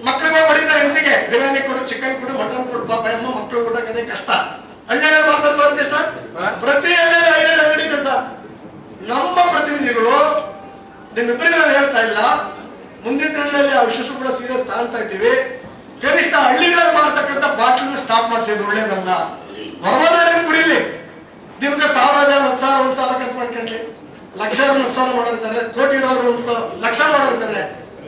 ಮಕ್ಕಳಿಗೆ ಹೊಡಿತಾರೆ, ಹೆಂಡತಿಗೆ ಬಿರಿಯಾನಿ ಕೊಡು, ಚಿಕನ್ ಕೊಡು, ಮಟನ್ ಕೊಡು, ಪಾಪ ಅಮ್ಮ ಮಕ್ಕಳು ಊಟಕ್ಕದೇ ಕಷ್ಟ. ಹಳ್ಳಿಯಲ್ಲಿ ಮಾಡ್ತಾರಲ್ಲ ಅವ್ರ ಕಷ್ಟ. ಪ್ರತಿ ಹಳ್ಳಿಯಲ್ಲಿ ಅಂಗಡಿ ಇದೆ ಸರ್. ನಮ್ಮ ಪ್ರತಿನಿಧಿಗಳು, ನಿಮ್ಮಿಬ್ಬರಿಗೆ ನಾನು ಹೇಳ್ತಾ ಇಲ್ಲ, ಮುಂದಿನ ದಿನದಲ್ಲಿ ಆ ವಿಷಯ ಕೂಡ ಸೀರಿಯಸ್ ತಗೊಳ್ತಾ ಇದ್ದೀವಿ. ಕನಿಷ್ಠ ಹಳ್ಳಿಗಳಲ್ಲಿ ಮಾಡ್ತಕ್ಕಂಥ ಬಾಟ್ಲನ್ನ ಸ್ಟಾಪ್ ಮಾಡಿಸಿದ್ರು ಒಳ್ಳೇದಲ್ಲ. ಹೊರಬಂದ್ರೆ ಕುಡಿಲಿ, ದಿನಕ್ಕೆ 1,000, 10,000, 1,000 ಖರ್ಚು ಮಾಡ್ಕೊಂಡ್ಲಿ. ಲಕ್ಷ 10,000 ಮಾಡೋರಿದ್ದಾರೆ, ಕೋಟಿ ಇರೋರು 1 ಲಕ್ಷ ಮಾಡೋರಿದ್ದಾರೆ.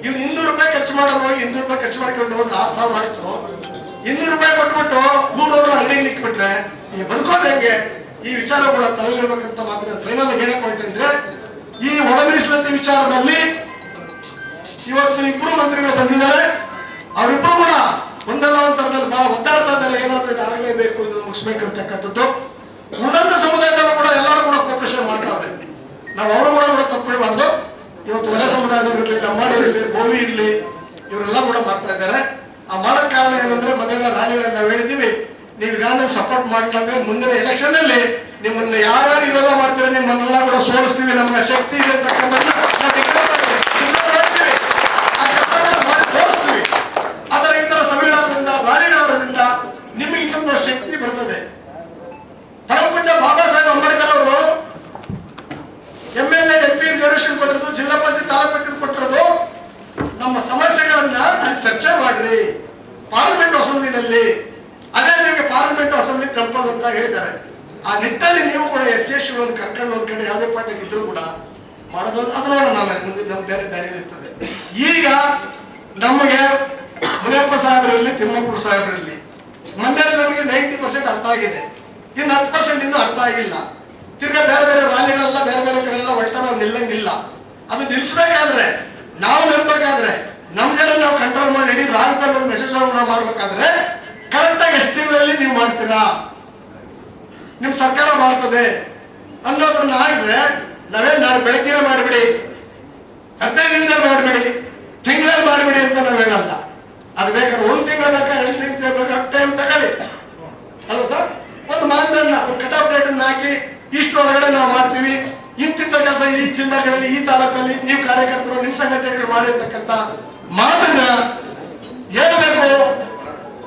ಇವ್ನು 200 ರೂಪಾಯಿ ಖರ್ಚು ಮಾಡೋದು ಹೋಗಿ 200 ರೂಪಾಯಿ ಖರ್ಚು ಮಾಡ್ಕೊಂಡು ಹೋದ್ರೆ 6,000 ಆಯ್ತು. 200 ರೂಪಾಯಿ ಕೊಟ್ಬಿಟ್ಟು ಊರವ್ರನ್ನ ಅಂಗಡಿಗೆ ಇಟ್ಬಿಟ್ರೆ ಈ ಬದುಕೋದು ಹೆಂಗೆ? ಈ ವಿಚಾರ ಕೂಡ ತಲೆಯಲ್ಲಿರ್ಬೇಕಂತ ಮಾತ್ರ ಫೈನಲ್ ಹೇಳಕ್ ಹೊರಟಿದ್ರೆ, ಈ ಒಳ ಮೀಸಲಾತಿ ವಿಚಾರದಲ್ಲಿ ಇವತ್ತು ಇಬ್ಬರು ಮಂತ್ರಿಗಳು ಬಂದಿದ್ದಾರೆ. ಅವರಿಬ್ಬರು ಕೂಡ ಒಂದಲ್ಲ ಒಂದು ತರದಲ್ಲಿ ಬಹಳ ಒದ್ದಾಡ್ತಾ ಇದ್ದಾರೆ, ಏನಾದ್ರೂ ಇದಾಗಲೇಬೇಕು, ಇದು ಮುಗಿಸ್ಬೇಕಂತಕ್ಕಂಥದ್ದು. ಉಳಿದಂತ ಸಮುದಾಯದಲ್ಲೂ ಕೂಡ ಎಲ್ಲರೂ ಕೂಡ ಕೋಪರೇಷನ್ ಮಾಡ್ತಾವ್ರೆ. ನಾವು ಅವರು ಕೂಡ ತಪ್ಪಬಾರ್ದು. ಇವತ್ತು ಹೊರ ಸಮುದಾಯದವರು ಇರಲಿ, ಲಂಬಾಡಿ ಇರಲಿ, ಬೋವಿ ಇರಲಿ, ಇವರೆಲ್ಲ ಕೂಡ ಮಾಡ್ತಾ ಇದ್ದಾರೆ. ಆ ಮಾಡಕ್ ಕಾರಣ ಏನಂದ್ರೆ ಮೊದಲೆಲ್ಲ ರ್ಯಾಲಿಗಳಲ್ಲಿ ನಾವು ಹೇಳಿದ್ದೀವಿ, ನೀವು ಈಗಾಗಲೇ ಸಪೋರ್ಟ್ ಮಾಡಿಲ್ಲ ಅಂದ್ರೆ ಮುಂದಿನ ಎಲೆಕ್ಷನ್ ಅಲ್ಲಿ ನಿಮ್ಮನ್ನ ಯಾರ್ಯಾರು ವಿರೋಧ ಮಾಡ್ತೀರಾ ನಿಮ್ಮನ್ನೆಲ್ಲ ಕೂಡ ಸೋಲಿಸ್ತೀವಿ, ನಮ್ಗೆ ಶಕ್ತಿ ಇದೆ ಅಂತಕ್ಕಂಥದ್ದು ತೋರಿಸ್ತೀವಿ. ಆದರೆ ಈ ತರ ಸಭೆಗಳಾದ್ರಿಂದ ರ್ಯಾಲಿಗಳಾದ್ರಿಂದ ನಿಮಗೆ ಇನ್ನೊಂದು ಶಕ್ತಿ ಬರ್ತದೆ. ಪರಮಪೂಜ್ಯ ಬಾಬಾ ಸಾಹೇಬ್ ಅಂಬೇಡ್ಕರ್ ಅವರು MLA MP ರಿಸರ್ವೇಶನ್ ಕೊಟ್ಟಿರೋದು, ಜಿಲ್ಲಾ ಪಂಚಾಯತ್ ತಾಲೂಕು ಪಂಚಾಯತ್ ಕೊಟ್ಟಿರೋದು, ನಮ್ಮ ಸಮಸ್ಯೆಗಳನ್ನ ಅಲ್ಲಿ ಚರ್ಚೆ ಮಾಡ್ರಿ ಪಾರ್ಲಿಮೆಂಟ್ ಅಸೆಂಬ್ಲಿನಲ್ಲಿ. ಅದೇ ನಿಮಗೆ ಪಾರ್ಲಿಮೆಂಟ್ ಅಸೆಂಬ್ಲಿ ಟೆಂಪಲ್ ಅಂತ ಹೇಳಿದ್ದಾರೆ. ಆ ನಿಟ್ಟಲ್ಲಿ ನೀವು ಕೂಡ SC ಕರ್ಕೊಂಡು ಒಂದ್ ಕಡೆ ಯಾವುದೇ ಪಾರ್ಟಿಗೆ ಇದ್ರು ಕೂಡ ಮಾಡೋದು, ಅದು ನೋಡೋಣ ನಾಳೆ ಮುಂದೆ ನಮ್ಮ ಬೇರೆ ದಾರಿ ಇರ್ತದೆ. ಈಗ ನಮಗೆ ಮುನಿಯಪ್ಪ ಸಾಹೇಬರಲ್ಲಿ, ತಿಮ್ಮಪ್ಪರು ಸಾಹೇಬರಲ್ಲಿ ಮೊನ್ನೆ ನಮಗೆ 90% ಅರ್ಥ ಆಗಿದೆ, ಇನ್ನು 10% ಇನ್ನೂ ಅರ್ಥ ಆಗಿಲ್ಲ. ತಿರ್ಗಾ ಬೇರೆ ಬೇರೆ ರ್ಯಾಲಿಗಳೆಲ್ಲ ಬೇರೆ ಬೇರೆ ಕಡೆ ಎಲ್ಲ ಒಳ್ಟ ನಾವು ನಿಲ್ಲಂಗಿಲ್ಲ. ಅದು ನಿಲ್ಲಿಸ್ಬೇಕಾದ್ರೆ, ನಾವು ನಿಲ್ಬೇಕಾದ್ರೆ, ನಮ್ ಜನ ನಾವು ಕಂಟ್ರೋಲ್ ಮಾಡಿ ಇಡೀ ರಾಜ್ಯದಲ್ಲಿ ಒಂದು ಮೆಸೇಜ್ ಮಾಡ್ಬೇಕಾದ್ರೆ ಕರೆಕ್ಟಾಗಿ ಎಷ್ಟು ತಿಂಗಳಲ್ಲಿ ನೀವು ಮಾಡ್ತೀರಾ, ನಿಮ್ ಸರ್ಕಾರ ಮಾಡ್ತದೆ ಅನ್ನೋದನ್ನ ಆಗಿದ್ರೆ ನಾವೇನ್ ನಾಳೆ ಬೆಳಗ್ಗೆನೇ ಮಾಡಿಬಿಡಿ, 15 ದಿನದಲ್ಲಿ ಮಾಡಿಬಿಡಿ, ತಿಂಗಳಲ್ಲಿ ಮಾಡಿಬಿಡಿ ಅಂತ ನಾವು ಹೇಳಲ್ಲ. ಅದು ಬೇಕಾದ್ರೆ 1 ತಿಂಗಳು ಬೇಕಾ, 2 ತಿಂಗಳು ಬೇಕಾ, ಟೈಮ್ ತಗೊಳ್ಳಿ ಅಲ್ವಾ ಸರ್. ಒಂದು ಮಾನದಂಡ, ಒಂದು ಕಟ್ ಆಫ್ ಡೇಟ್ ಅನ್ನು ಹಾಕಿ ಇಷ್ಟರೊಳಗಡೆ ನಾವು ಮಾಡ್ತೀವಿ, ಇಂತಿಂತ ಕೆಲಸ ಈ ಜಿಲ್ಲೆಗಳಲ್ಲಿ ಈ ತಾಲೂಕಲ್ಲಿ ನೀವು ಕಾರ್ಯಕರ್ತರು ನಿಮ್ಮ ಸಂಘಟನೆಗಳು ಮಾಡಿರ್ತಕ್ಕಂಥ ಮಾತನ್ನ ಹೇಳಬೇಕು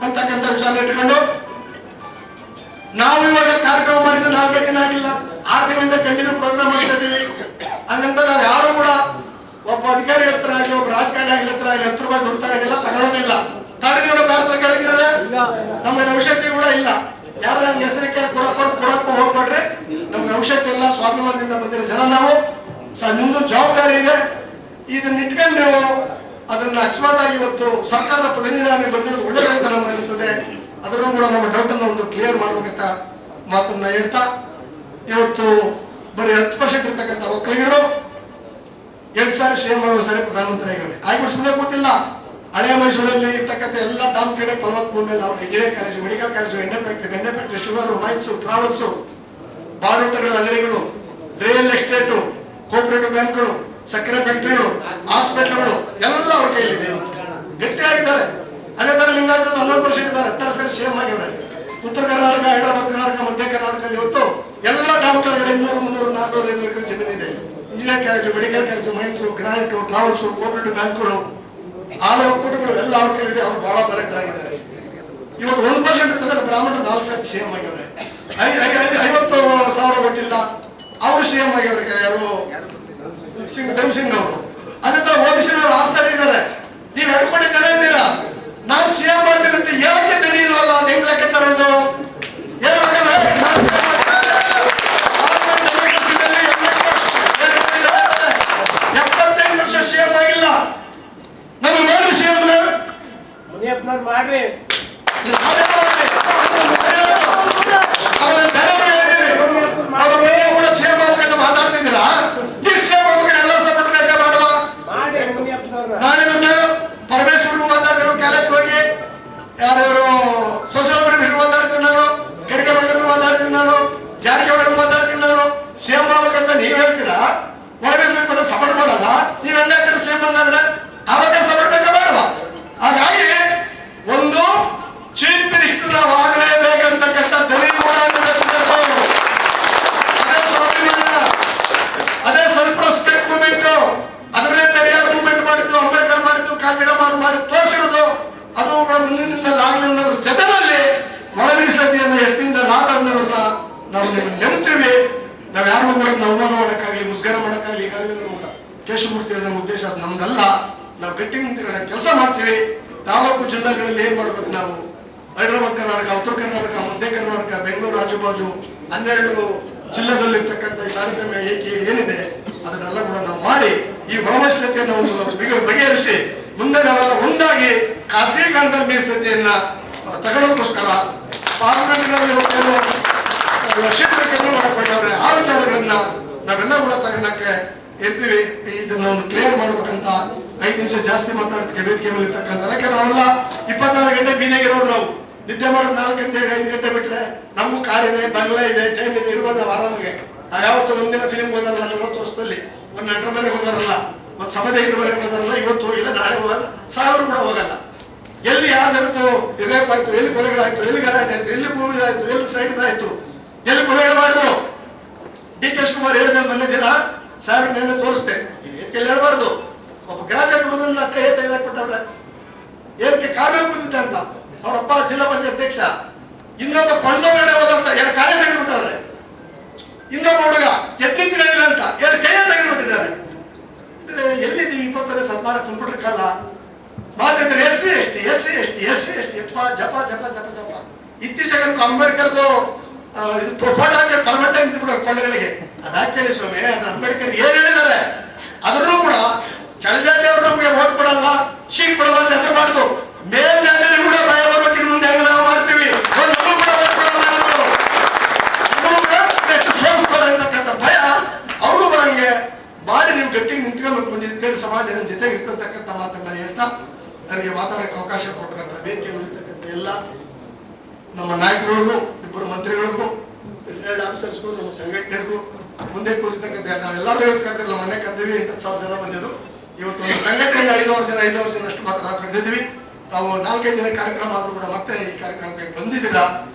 ಅಂತಕ್ಕಂಥ ವಿಚಾರ ಇಟ್ಕೊಂಡು ನಾವು ಇವಾಗ ಕಾರ್ಯಕ್ರಮ ಮಾಡಿದ್ರೆ 4 ದಿನ ಆಗಿಲ್ಲ, 6 ದಿನದಿಂದ ಕಂಟಿನ್ಯೂ ಪ್ರೋಗ್ರಾಮ್ ಮಾಡ್ತಾ ಇದೀವಿ. ಹಂಗಂತ ನಾವು ಯಾರು ಕೂಡ ಒಬ್ಬ ಅಧಿಕಾರಿ ಹತ್ರ ಆಗಲಿ, ಒಬ್ಬ ರಾಜಕಾರಣಿ ಆಗಲಿ ಹತ್ರ ಆಗಲಿ 10 ರೂಪಾಯಿ ದುಡ್ಡು ತಗೊಂಡಿಲ್ಲ, ತಗೊಳ್ಳೋದಿಲ್ಲ. ತಡೆದಿರೋ ಭಾರತ ಕೆಳಗಿರೋದೆ ನಮಗೆ ಅವಶ್ಯಕತೆ ಕೂಡ ಇಲ್ಲ. ಯಾರು ನಮ್ಗೆ ಹೆಸರಿಗೆ ಕೊಡಕ್ಕೂ ಹೋಗ್ಬೇಡ್ರಿ, ನಮ್ಗೆ ಅವಶ್ಯಕತೆ ಇಲ್ಲ. ಸ್ವಾಭಿಮಾನದಿಂದ ಬಂದಿರೋ ಜನ ನಾವು, ನಿಮ್ದು ಜವಾಬ್ದಾರಿ ಇದೆ. ಇದನ್ನ ಇಟ್ಕೊಂಡು ನೀವು ಅದನ್ನ ಅಕಸ್ಮಾತ್ ಇವತ್ತು ಸರ್ಕಾರದ ಪ್ರತಿನಿಧಿ ಬಂದಿರೋದು ಒಳ್ಳೆದಂತ ನಮ್ಗೆ ಅನಿಸ್ತದೆ. ಅದನ್ನು ಕೂಡ ನಮ್ಮ ಡೌಟ್ ಅನ್ನು ಒಂದು ಕ್ಲಿಯರ್ ಮಾಡ್ಬೇಕಂತ ಮಾತನ್ನ ಹೇಳ್ತಾ, ಇವತ್ತು ಬರೀ 10% ಇರ್ತಕ್ಕಂಥ ಒಕ್ಕಲಿಗರು 2 ಸಾರಿ CM ಸರಿ ಪ್ರಧಾನಮಂತ್ರಿ ಆಗಿದ್ದಾರೆ. ಆಗ್ಬಿಟ್ಟು ಸುಮ್ಮನೆ ಗೊತ್ತಿಲ್ಲ. ಹಳೆಯ ಮೈಸೂರಲ್ಲಿ ಇರ್ತಕ್ಕಂಥ ಎಲ್ಲ ಟಾಮ್ ಕಡೆ 43 ಮೇಲೆ ಅವ್ರ ಇಂಜಿನಿಯರಿಂಗ್ ಕಾಲೇಜು, ಮೆಡಿಕಲ್ ಕಾಲೇಜು, ಎಣ್ಣೆ ಫ್ಯಾಕ್ಟ್ರಿ, ಶುಗರು, ಮೈನ್ಸು, ಟ್ರಾವೆಲ್ಸು, ಬಾಡೂಟಗಳ ಅಂಗಡಿಗಳು, ರಿಯಲ್ ಎಸ್ಟೇಟು, ಕೋಪರೇಟಿವ್ ಬ್ಯಾಂಕ್ಗಳು, ಸಕ್ಕರೆ ಫ್ಯಾಕ್ಟ್ರಿಗಳು, ಹಾಸ್ಪಿಟಲ್ಗಳು ಎಲ್ಲ ಅವ್ರ ಕೈಲಿದೆ, ಗಟ್ಟಿಯಾಗಿದ್ದಾರೆ. ಅದೇ ತರ ಲಿಂಗಾಯತರು 14% ಇದ್ದಾರೆ, 14 ಸಾರಿ CM ಆಗಿದ್ದಾರೆ. ಉತ್ತರ ಕರ್ನಾಟಕ, ಹೈದರಾಬಾದ್ ಕರ್ನಾಟಕ, ಮಧ್ಯ ಕರ್ನಾಟಕದಲ್ಲಿ ಇವತ್ತು ಎಲ್ಲ ಟಾಮ್ ಕೆಳಗಡೆ 200, 300, 400, 500 ಎಕರೆ ಜಮೀನಿದೆ. Engineering college, medical college, mines, granite, travels, cooperative ಬ್ಯಾಂಕ್ಗಳು, ಆಳು ಒಕ್ಕೂಟಗಳು ಎಲ್ಲ ಅವ್ರ ಕೈಲಿದೆ. ಅವ್ರು ಬಹಳ ಕಲೆಕ್ಟರ್ ಆಗಿದ್ದಾರೆ. ಇವತ್ತು 1% ಇರ್ತಕ್ಕಂಥ ಬ್ರಾಹ್ಮಣರು 4 ಸಾರಿ CM ಆಗಿದ್ದಾರೆ. 50,000 ಕೊಟ್ಟಿಲ್ಲ, ಅವರು CM ಆಗಿದ್ದಾರೆ. ಯಾರು ಧರ್ಮ್ ಸಿಂಗ್ ಅವರು. ಅದೇ ತರ OBC 6 ಸಾರಿ ಇದ್ದಾರೆ. ನೀವು 2 ಕೋಟಿ ಜನ ಇದ್ದೀರಾ, ನಾನು CM ಮಾಡ್ತೀನಿ ಅಂತ ಹೇಳಕ್ಕೆ ದನಿ ಇಲ್ವಲ್ಲ, ಅದು ಹೆಂಗ್ ಲೆಕ್ಕಾಚಾರ ಇದು? ಹೇಳಬೇಕಲ್ಲ. 75 ಲಕ್ಷ CM ಆಗಿಲ್ಲ, ನಮಗೆ ಮಾಡ್ರಿ CM ಮುನಿಯಪ್ಪನವ್ರು ಮಾಡ್ರಿ. ಮಾತಾಡ್ತಿದ್ದೀರಾ? ಈ CM ಎಲ್ಲ ಸಪೋರ್ಟ್ ಬೇಕಾ ಮಾಡುವ? ನಾಳೆ ಪರಮೇಶ್ವರ್ ಮಾತಾಡಿದ್ರು, ಕಾಲೇಜ್ ಹೋಗಿ ಯಾರು ಸೋಷಿಯಲ್ ಮಿನಿಸ್ಟರ್ ಮಾತಾಡ್ತೀನಿ ನಾನು, ಹೆರಿಗೆ ಮಗರು ಮಾತಾಡ್ತೀನಿ ನಾನು, ಜಾರಕಿಹೊಳಿ ಮಾತಾಡ್ತೀನಿ ನಾನು. CM ಆಗ್ಬೇಕಂತ ನೀವ್ ಹೇಳ್ತೀರಾ, ಒಳಗೆ ಸಪೋರ್ಟ್ ಮಾಡಲ್ಲ. ನೀವ್ ಹೆಂಗಾಗ್ತೀರ CM ಹಂಗಾದ್ರೆ? ಆವಾಗ ಸಪೋರ್ಟ್ ಬೇಕಾ ಬೇಡವಾ? ಹಾಗಾಗಿ ಒಂದು ಚೀಫ್ ಮಿನಿಸ್ಟರ್ ನಾವು ಆಗಲೇಬೇಕಂತಕ್ಕಂಥ ದನಿ ಕೂಡ ಅದೇ ಸ್ವಾಭಿಮಾನ, ಅದೇ ಸ್ವಲ್ಪ ರೆಸ್ಪೆಕ್ಟ್ ಮೂವ್ಮೆಂಟ್, ಅದರಲ್ಲೇ ಪೆರಿಯಾರ್ ಮೂವ್ಮೆಂಟ್ ಮಾಡಿದ್ದು, ಅಂಬೇಡ್ಕರ್ ಮಾಡಿದ್ದು, ಕಾಂಚಿರಾಮ್ ಮಾಡಿ ತೋರಿಸಿರೋದು, ಅದು ಕೂಡ ಮುಂದಿನ ದಿನದಲ್ಲಿ ಆಗಲಿ ಅನ್ನೋದ್ರ ಜೊತೆಯಲ್ಲಿ ಒಳ ಮೀಸಲಾತಿಯನ್ನು ಎಷ್ಟಿಂದ ಅನ್ನೋದನ್ನ ನಾವು ನೆನ್ತೀವಿ. ನಾವ್ ಯಾರಿಗೂ ಕೂಡ ಅವಮಾನ ಮಾಡಕ್ಕಾಗ್ಲಿ, ಮುಸ್ಗರ ಮಾಡಕ್ಕಾಗ್ಲಿ ಈಗಾಗಲೇ ಕೇಶಮೂರ್ತಿ ಹೇಳಿದ ಉದ್ದೇಶ ಅದು ನಮ್ದಲ್ಲ. ನಾವು ಗಟ್ಟಿ ನಿಂತ್ಕೊಂಡ ಕೆಲಸ ಮಾಡ್ತೀವಿ. ತಾಲೂಕು ಜಿಲ್ಲೆಗಳಲ್ಲಿ ಏನ್ ಮಾಡ್ಬೇಕು ನಾವು, ಹೈದರಾಬಾದ್ ಕರ್ನಾಟಕ, ಉತ್ತರ ಕರ್ನಾಟಕ, ಮಧ್ಯ ಕರ್ನಾಟಕ, ಬೆಂಗಳೂರು ಆಜುಬಾಜು 12 ಜಿಲ್ಲೆದಲ್ಲಿರ್ತಕ್ಕಂಥ ಈ ತಾರತಮ್ಯ ಏನಿದೆ ಅದನ್ನೆಲ್ಲ ಕೂಡ ನಾವು ಮಾಡಿ ಈ ಒಳ ಮೀಸಲಾತಿಯನ್ನು ಒಂದು ಬಗೆಹರಿಸಿ ಮುಂದೆ ನಾವೆಲ್ಲ ಒಂದಾಗಿ ಖಾಸಗೀಕರಣದ ಮೀಸಲಾತಿಯನ್ನ ತಗೊಳ್ಳೋದಕ್ಕೋಸ್ಕರ ಪಾರ್ಲಿಮೆಂಟ್ಗಳಲ್ಲಿ ಮಾಡಿಕೊಂಡವ್ರೆ. ಆ ವಿಚಾರಗಳನ್ನ ನಾವೆಲ್ಲ ಕೂಡ ತಗೊಳಕ್ಕೆ ಇರ್ತೀವಿ. ಇದನ್ನ ಒಂದು ಕ್ಲಿಯರ್ ಮಾಡ್ಬೇಕಂತ 5 ನಿಮಿಷ ಜಾಸ್ತಿ ಮಾತಾಡೋದಕ್ಕೆ ವೇದಿಕೆ ಮೇಲೆ ಇರ್ತಕ್ಕಂಥ, ಯಾಕೆ ನಾವೆಲ್ಲ 24 ಗಂಟೆ ಬೀದಿಗಿರೋರು. ನಾವು ನಿದ್ದೆ ಮಾಡೋದು 4 ಗಂಟೆ 5 ಗಂಟೆ ಬಿಟ್ರೆ ನಮಗೂ ಕಾರ್ ಇದೆ, ಬಂಗ್ಲೆ ಇದೆ, ಟೈಮ್ ಇದೆ, ಇರ್ಬೋದು ನಾವು ಆರಾಮಾಗೆ. ನಾವು ಯಾವತ್ತು ಮುಂದಿನ ಫಿಲ್ಮ್ ಹೋದಾರಲ್ಲ 40 ವರ್ಷದಲ್ಲಿ, ಒಂದು ನಟರ ಮನೆಗೆ ಹೋದಾರಲ್ಲ, ಒಂದು ಸಮಾಜದ ಮನೆಗೆ ಹೋದಾರಲ್ಲ, ಇವತ್ತು ಇಲ್ಲ ನಾಳೆ ಹೋಗಲ್ಲ, 1000 ಕೂಡ ಹೋಗಲ್ಲ. ಎಲ್ಲಿ ಯಾವ ಜಗತ್ತು ರೇಪ್ ಆಯ್ತು, ಎಲ್ಲಿ ಕೊಲೆಗಳಾಯ್ತು, ಎಲ್ಲಿ ಗಲಾಟೆ ಆಯ್ತು, ಎಲ್ಲಿ ಭೂಮಿದಾಯ್ತು, ಎಲ್ಲಿ ಸೈಡ್ದಾಯ್ತು, ಎಲ್ಲಿ ಕೊಲೆಗಳು ಮಾಡಿದ್ರು. ಡಿ ಕೆ ಶಿವಕುಮಾರ್ ಹೇಳಿದ ಮೊನ್ನೆ ದಿನ ಸಾವಿರ ನೆನ್ನೆ ತೋರಿಸ್ತೆ, ಎಲ್ಲಿ ಹೇಳ್ಬಾರ್ದು. ಒಬ್ಬ ಗ್ರಾಜುಯೇಟ್ ಹುಡುಗನ ಕೈ ತೆಗೆದಾಕ್ಬಿಟ್ಟವ್ರೆ. ಏನಕ್ಕೆ ಕಾವ್ಯ ಕೂತಿದ್ದೆ ಅಂತ ಅವರಪ್ಪ ಜಿಲ್ಲಾ ಪಂಚಾಯತ್ ಅಧ್ಯಕ್ಷ. ಇನ್ನೊಬ್ಬ ಕೊಂಡೋಗಡೆ ಹೋದಂತ 2 ಕಾಲೇ ತೆಗೆದುಬಿಟ್ಟವ್ರೆ. ಇನ್ನೊಬ್ಬ ಹುಡುಗ ಎದ್ದಿತ್ತಿರಲಿಲ್ಲ ಅಂತ 2 ಕೈಯ ತೆಗೆದುಬಿಟ್ಟಿದ್ದಾರೆ. ಅಂದ್ರೆ ಎಲ್ಲಿದ್ದೀವಿ? 20ನೇ ಶತಮಾನ ಕಂಪ್ಯೂಟರ್ ಕಾಲ. ಮಾತಿದ್ರೆ ಎಸ್ಸಿ ಎಸ್ಟಿ ಜಪ ಜಪ ಜಪ ಜಪ ಜಪ. ಇತ್ತೀಚೆಗೆ ಅಂಬೇಡ್ಕರ್ದು ಇದು ಫೋಟೋ ಹಾಕಿ ಪರ್ಮನೆಂಟ್ ಆಗಿ ಬಿಡೋ ಕೊಂಡಗಳಿಗೆ. ಅದಾಕೇಳಿ ಸ್ವಾಮಿ, ಅದು ಅಂಬೇಡ್ಕರ್ ಏನ್ ಹೇಳಿದ್ದಾರೆ ಅದನ್ನು ಕೂಡ ಕೆಳಜಾತಿಯವರು ನಮ್ಗೆ ವೋಟ್ ಕೊಡಲ್ಲ, ಸೀಟ್ ಕೊಡಲ್ಲ ಅಂತ ಎದುರು ಮಾಡುದು. ಮೇಲ್ಜಾತಿಯವರು ಕೂಡ ಭಯ ಬರೋಕ್ಕಿನ ಮುಂದೆ ಹೆಂಗ್ ನಾವು ಮಾಡ್ತೀವಿ, ನಮಗೂ ಕೂಡ ವೋಟ್ ಕೊಡಲ್ಲ, ನಮಗೂ ಕೂಡ ಎಷ್ಟು ಸೋಲಿಸ್ತಾರೆ ಅಂತಕ್ಕಂಥ ಭಯ ಅವ್ರಿಗೂ ಬರಂಗೆ ಮಾಡಿ ನೀವು ಗಟ್ಟಿಗೆ ನಿಂತ್ಕೊಂಡು ನಿಂತ್ಕೊಂಡು ಸಮಾಜ ನಿಮ್ಮ ಜೊತೆಗೆ ಇರ್ತಕ್ಕಂಥ ಮಾತನ್ನ ಹೇಳ್ತಾ ನನಗೆ ಮಾತಾಡಕ್ಕೆ ಅವಕಾಶ ಕೊಟ್ಟಂತ ವೇದಿಕೆ ಇರ್ತಕ್ಕಂಥ ಎಲ್ಲ ನಮ್ಮ ನಾಯಕರಿಗೂ, 2 ಮಂತ್ರಿಗಳಿಗೂ, ರಿಟೈರ್ಡ್ ಆಫೀಸರ್ಸ್ಗೂ, ನಮ್ಮ ಸಂಘಟನೆಗೂ, ಮುಂದೆ ಕೂರಿರ್ತಕ್ಕಂಥ ನಾವೆಲ್ಲರೂ ಇವತ್ತು ಕರೆದಿರಲ್ಲ, ಮನೆ ಕರೆದಿವಿ. 8,000 ಜನ ಬಂದಿದ್ರು. ಇವತ್ತು ಒಂದು ಸಂಘಟನೆಯಿಂದ 5,000 ಜನ ಅಷ್ಟು ಮಾತ್ರ ನಾವು ಕರೆದಿದ್ವಿ. ತಾವು 4-5 ದಿನ ಕಾರ್ಯಕ್ರಮ ಆದ್ರೂ ಕೂಡ ಮತ್ತೆ ಈ ಕಾರ್ಯಕ್ರಮಕ್ಕೆ ಬಂದಿದ್ದೀರಾ,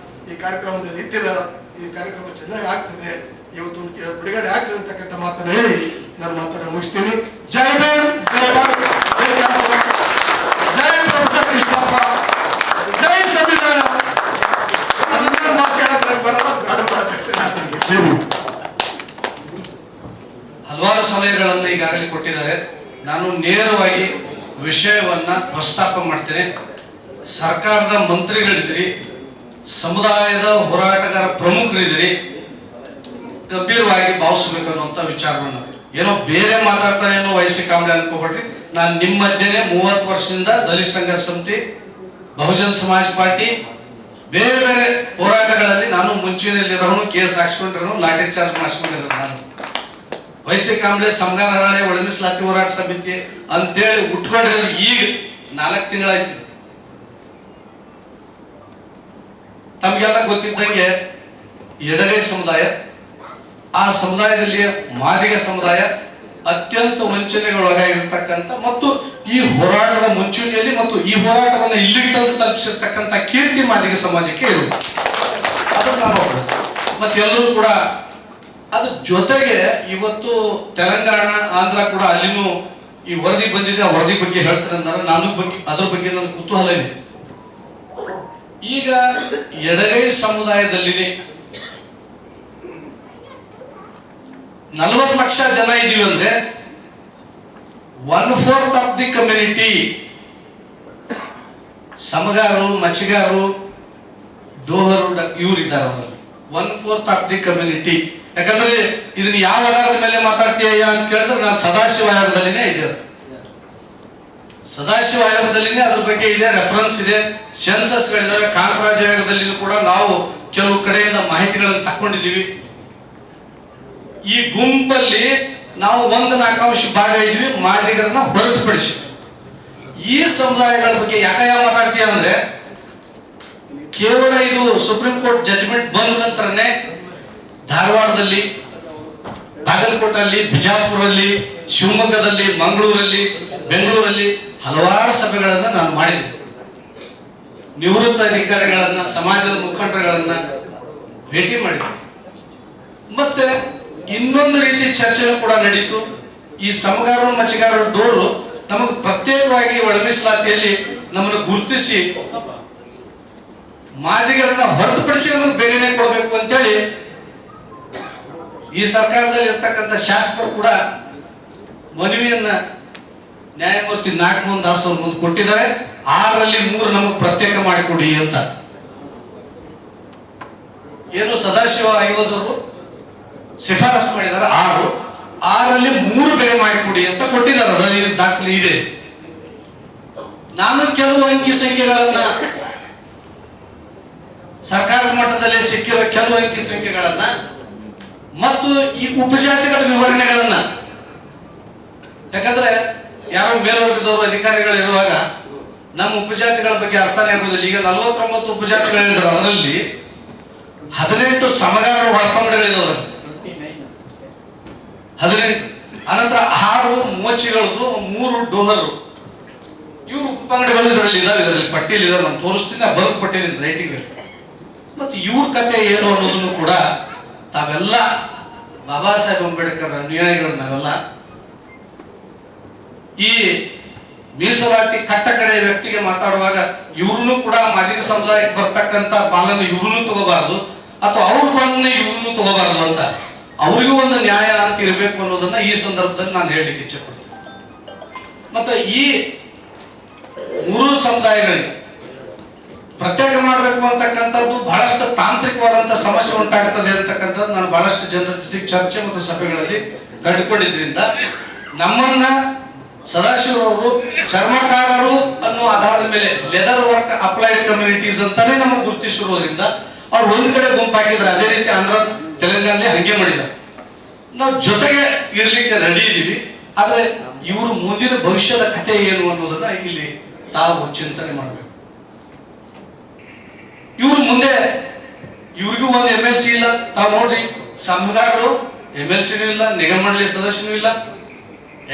ಈ ಕಾರ್ಯಕ್ರಮದಲ್ಲಿ ಇದ್ದೀರಾ, ಈ ಕಾರ್ಯಕ್ರಮ ಚೆನ್ನಾಗಿ ಆಗ್ತದೆ, ಇವತ್ತು ಬಿಡುಗಡೆ ಆಗ್ತದೆ ಅಂತಕ್ಕಂಥ ಮಾತನ್ನು ಹೇಳಿ ನಾನು ಮಾತನ್ನು ಮುಗಿಸ್ತೀನಿ. ಜೈ ಭೀಮ್, ಜೈ ಭಾರತ್, ಜೈ ಕರ್ನಾಟಕ, ಜೈ ಪ್ರೊಫೆಸರ್ ಕೃಷ್ಣಪ್ಪ, ಜೈ ಸಂವಿಧಾನ. ಅದನ್ನ ಮಾಸಿ ಹೇಳಕ್ಕೆ ಬರಲ್ಲ, ಹಲವಾರು ಸಲಹೆಗಳನ್ನು ಈಗಾಗಲೇ ಕೊಟ್ಟಿದ್ದಾರೆ. ನಾನು ನೇರವಾಗಿ ವಿಷಯವನ್ನ ಪ್ರಸ್ತಾಪ ಮಾಡ್ತೇನೆ. ಸರ್ಕಾರದ ಮಂತ್ರಿಗಳಿದ್ರಿ, ಸಮುದಾಯದ ಹೋರಾಟಗಾರ ಪ್ರಮುಖರಿದ್ರಿ, ಗಂಭೀರವಾಗಿ ಭಾವಿಸಬೇಕು ಅನ್ನುವಂಥ ವಿಚಾರವನ್ನು. ಏನೋ ಬೇರೆ ಮಾತಾಡ್ತಾರೆ ಏನೋ ವಯಸ್ಸಿ ಕಾಮಲೆ ಅನ್ಕೋಬೇಡ್ರಿ. ನಾನು ನಿಮ್ಮ ಮಧ್ಯೆನೆ 30 ವರ್ಷದಿಂದ ದಲಿತ ಸಂಘರ್ಷ ಸಮಿತಿ, ಬಹುಜನ್ ಸಮಾಜ್ ಪಾರ್ಟಿ, ಬೇರೆ ಬೇರೆ ಹೋರಾಟಗಳಲ್ಲಿ ನಾನು ಮುಂಚೂಣಿಯಲ್ಲಿರೋನು, ಕೇಸ್ ಹಾಕ್ಸ್ಕೊಂಡಿರೋನು, ಲಾಠಿ ಚಾರ್ಜ್ ಮಾಡಿಸ್ಕೊಂಡಿರೋನು. ನಾನು ವಯಸ್ಸಿ ಕಾಂಬ್ಳೆ ಸಮಗಾರ ಹರಳೆ ಒಳ ಮೀಸಲಾತಿ ಹೋರಾಟ ಸಮಿತಿ ಅಂತೇಳಿ ಉಟ್ಕೊಂಡಿರೋದು ಈಗ 4 ತಿಂಗಳಾಯ್ತು. ತಮಗೆಲ್ಲ ಗೊತ್ತಿದ್ದಂಗೆ ಎಡಗೈ ಸಮುದಾಯ, ಆ ಸಮುದಾಯದಲ್ಲಿ ಮಾದಿಗ ಸಮುದಾಯ ಅತ್ಯಂತ ವಂಚನೆಗೊಳಗಾಗಿರ್ತಕ್ಕಂಥ ಮತ್ತು ಈ ಹೋರಾಟದ ಮುಂಚೂಣಿಯಲ್ಲಿ ಮತ್ತು ಈ ಹೋರಾಟವನ್ನು ಇಲ್ಲಿಗೆ ತಂದು ತಲುಪಿಸಿರ್ತಕ್ಕಂಥ ಕೀರ್ತಿ ಮಾದಿಗ ಸಮಾಜಕ್ಕೆ ಇರುವುದು. ಅದನ್ನು ನಾವು ಮತ್ತೆಲ್ಲರೂ ಕೂಡ ಅದ್ರ ಜೊತೆಗೆ ಇವತ್ತು ತೆಲಂಗಾಣ, ಆಂಧ್ರ ಕೂಡ ಅಲ್ಲಿನೂ ಈ ವರದಿ ಬಂದಿದೆ. ಆ ವರದಿ ಬಗ್ಗೆ ಹೇಳ್ತಾರೆ ಅಂದ್ರೆ ಅದ್ರ ಬಗ್ಗೆ ನನ್ನ ಕುತೂಹಲ ಇದೆ. ಈಗ ಎಡಗೈ ಸಮುದಾಯದಲ್ಲಿನೇ 40 ಲಕ್ಷ ಜನ ಇದೀವಿ ಅಂದ್ರೆ 1/4 ಆಫ್ ದಿ ಕಮ್ಯುನಿಟಿ ಸಮಗಾರರು, ಮಚ್ಚಿಗಾರರು, ದೋಹರು ಇವರಿದ್ದಾರೆ. ಅವರಲ್ಲಿ 1/4 ಆಫ್ ದಿ ಕಮ್ಯುನಿಟಿ. ಯಾಕಂದ್ರೆ ಇದನ್ನ ಯಾವ ಆಧಾರದ ಮೇಲೆ ಮಾತಾಡ್ತೀಯ ಅಂತ ಕೇಳಿದ್ರೆ ನಾನು ಸದಾಶಿವ ಆಯೋಗದಲ್ಲಿನೇ ಇದೆ. ಸದಾಶಿವ ಆಯೋಗದಲ್ಲಿನೇ ಅದ್ರ ಬಗ್ಗೆ ಇದೆ, ರೆಫರೆನ್ಸ್ ಇದೆ, ಸೆನ್ಸಸ್ಗಳಿದ್ದಾವೆ. ಕಾಂತರಾಜ್ ಆಯೋಗದಲ್ಲಿ ಕೂಡ ನಾವು ಕೆಲವು ಕಡೆಯಿಂದ ಮಾಹಿತಿಗಳನ್ನು ತಕೊಂಡಿದ್ದೀವಿ. ಈ ಗುಂಪಲ್ಲಿ ನಾವು 1/4 ಭಾಗ ಇದ್ವಿ, ಮಾದಿಗರನ್ನ ಹೊರತುಪಡಿಸಿ. ಈ ಸಮುದಾಯಗಳ ಬಗ್ಗೆ ಯಾಕೆ ಮಾತಾಡ್ತೀಯ ಅಂದ್ರೆ ಕೇವಲ ಇದು ಸುಪ್ರೀಂ ಕೋರ್ಟ್ ಜಡ್ಜ್ಮೆಂಟ್ ಬಂದ ನಂತರನೇ ಧಾರವಾಡದಲ್ಲಿ, ಬಾಗಲಕೋಟಲ್ಲಿ, ಬಿಜಾಪುರಲ್ಲಿ, ಶಿವಮೊಗ್ಗದಲ್ಲಿ, ಮಂಗಳೂರಲ್ಲಿ, ಬೆಂಗಳೂರಲ್ಲಿ ಹಲವಾರು ಸಭೆಗಳನ್ನು ನಾನು ಮಾಡಿದೆ. ನಿವೃತ್ತ ಅಧಿಕಾರಿಗಳನ್ನ, ಸಮಾಜದ ಮುಖಂಡರುಗಳನ್ನ ಭೇಟಿ ಮಾಡಿದೆ. ಮತ್ತೆ ಇನ್ನೊಂದು ರೀತಿ ಚರ್ಚೆ ಕೂಡ ನಡೀತು. ಈ ಸಮಗಾರರು, ಮಚ್ಚಿಗಾರರು ಡೋರು ನಮಗೆ ಪ್ರತ್ಯೇಕವಾಗಿ ಒಳ ಮೀಸಲಾತಿಯಲ್ಲಿ ನಮ್ಮನ್ನು ಗುರುತಿಸಿ ಮಾದಿಗರನ್ನ ಹೊರತುಪಡಿಸಿ ನಮಗೆ ಬೇರೆನೆ ಕೊಡಬೇಕು ಅಂತೇಳಿ ಈ ಸರ್ಕಾರದಲ್ಲಿ ಇರ್ತಕ್ಕಂಥ ಶಾಸಕರು ಕೂಡ ಮನವಿಯನ್ನ ನ್ಯಾಯಮೂರ್ತಿ ನಾಗಮೋಹನ್ ದಾಸ್ ಅವ್ರ ಮುಂದೆ ಕೊಟ್ಟಿದ್ದಾರೆ. 6ರಲ್ಲಿ 3 ನಮಗೆ ಪ್ರತ್ಯೇಕ ಮಾಡಿಕೊಡಿ ಅಂತ. ಏನು ಸದಾಶಿವ ಆಯೋಗದವರು ಶಿಫಾರಸು ಮಾಡಿದ್ದಾರೆ 6ರಲ್ಲಿ 3 ಬೇರೆ ಮಾಡಿಕೊಡಿ ಅಂತ ಕೊಟ್ಟಿದ್ದಾರೆ. ಅದರಲ್ಲಿ ದಾಖಲೆ ಇದೆ. ನಾನು ಕೆಲವು ಅಂಕಿ ಸಂಖ್ಯೆಗಳನ್ನ ಸರ್ಕಾರದ ಮಟ್ಟದಲ್ಲಿ ಸಿಕ್ಕಿರೋ ಕೆಲವು ಅಂಕಿ ಸಂಖ್ಯೆಗಳನ್ನ ಮತ್ತು ಈ ಉಪಜಾತಿಗಳ ವಿವರಣೆಗಳನ್ನ ಯಾಕಂದ್ರೆ ಯಾರೋ ಮೇಲ್ವರ್ಗದವರು ಅಧಿಕಾರಿಗಳು ಇರುವಾಗ ನಮ್ಮ ಉಪಜಾತಿಗಳ ಬಗ್ಗೆ ಅರ್ಥನೇ ಆಗುದಿಲ್ಲ. ಈಗ 49 ಉಪಜಾತಿಗಳಿದ್ದಾರೆ, ಅದರಲ್ಲಿ 18 ಸಮಗಾರರ ಒಳಪಂಗಡಗಳಿದಾವೆ, 18. ಅನಂತರ 6 ಮೋಚಿಗಳದ್ದು, 3 ಡೋಹರು. ಇವರು ಉಪಪಂಗಡಗಳು ಇದರಲ್ಲಿ ಇದಾವೆ, ಇದರಲ್ಲಿ ಪಟ್ಟಿಯಲ್ಲಿ ಇದಾವೆ. ನಾನು ತೋರಿಸ್ತೀನಿ, ಬರೆದು ಪಟ್ಟಿದ್ದೀನಿ ರೈಟಿಂಗ್ ಅಲ್ಲಿ. ಮತ್ತು ಇವ್ರ ಕತೆ ಏನು ಅನ್ನೋದನ್ನು ಕೂಡ ತಾವೆಲ್ಲ ಬಾಬಾ ಸಾಹೇಬ್ ಅಂಬೇಡ್ಕರ್ ಅನುಯಾಯಿಗಳು ನಾವೆಲ್ಲ ಈ ಮೀಸಲಾತಿ ಕಟ್ಟ ಕಡೆಯ ವ್ಯಕ್ತಿಗೆ ಮಾತಾಡುವಾಗ ಇವ್ರನ್ನು ಕೂಡ ಮಾದಿಗ ಸಮುದಾಯಕ್ಕೆ ಬರ್ತಕ್ಕಂಥ ಪಾಲನೆ ಇವ್ರನ್ನು ತಗೋಬಾರದು, ಅಥವಾ ಅವ್ರ ಪಾಲನೆ ಇವ್ರನ್ನು ತಗೋಬಾರದು ಅಂತ, ಅವ್ರಿಗೂ ಒಂದು ನ್ಯಾಯ ಅಂತ ಇರಬೇಕು ಅನ್ನೋದನ್ನ ಈ ಸಂದರ್ಭದಲ್ಲಿ ನಾನು ಹೇಳಲಿಕ್ಕೆ ಇಚ್ಛೆ ಪಡ್ತೀನಿ. ಮತ್ತೆ ಈ 3 ಸಮುದಾಯಗಳಿಗೆ ಪ್ರತ್ಯೇಕ ಮಾಡಬೇಕು ಅಂತಕ್ಕಂಥದ್ದು ಬಹಳಷ್ಟು ತಾಂತ್ರಿಕವಾದಂಥ ಸಮಸ್ಯೆ ಉಂಟಾಗುತ್ತದೆ ಅಂತಕ್ಕಂಥದ್ದು ನಾನು ಬಹಳಷ್ಟು ಜನರ ಜೊತೆಗೆ ಚರ್ಚೆ ಮತ್ತು ಸಭೆಗಳಲ್ಲಿ ಕಂಡುಕೊಂಡಿದ್ರಿಂದ ನಮ್ಮನ್ನ ಸದಾಶಿವರವರು ಚರ್ಮಕಾರರು ಅನ್ನೋ ಆಧಾರದ ಮೇಲೆ ಲೆದರ್ ವರ್ಕ್ ಅಪ್ಲೈಡ್ ಕಮ್ಯುನಿಟೀಸ್ ಅಂತಾನೆ ನಮಗೆ ಗುರುತಿಸಿರೋದ್ರಿಂದ ಅವ್ರು ಒಂದು ಕಡೆ ಗುಂಪು ಹಾಕಿದ್ರೆ, ಅದೇ ರೀತಿ ಆಂಧ್ರ ತೆಲಂಗಾಣದಲ್ಲಿ ಹಂಗೆ ಮಾಡಿದ್ದಾರೆ. ನಾವು ಜೊತೆಗೆ ಇರ್ಲಿಕ್ಕೆ ರೆಡಿ ಇದ್ದೀವಿ. ಆದ್ರೆ ಇವರು ಮುಂದಿನ ಭವಿಷ್ಯದ ಕಥೆ ಏನು ಅನ್ನೋದನ್ನ ಇಲ್ಲಿ ತಾವು ಚಿಂತನೆ ಮಾಡಬೇಕು. ಇವ್ರು ಮುಂದೆ ಇವ್ರಿಗೂ ಒಂದು MLC ಇಲ್ಲ. ತಾವು ನೋಡ್ರಿ, ಸಮಗಾರರು MLCನೂ ಇಲ್ಲ, ನಿಗಮ ಮಂಡಳಿ ಸದಸ್ಯನೂ ಇಲ್ಲ,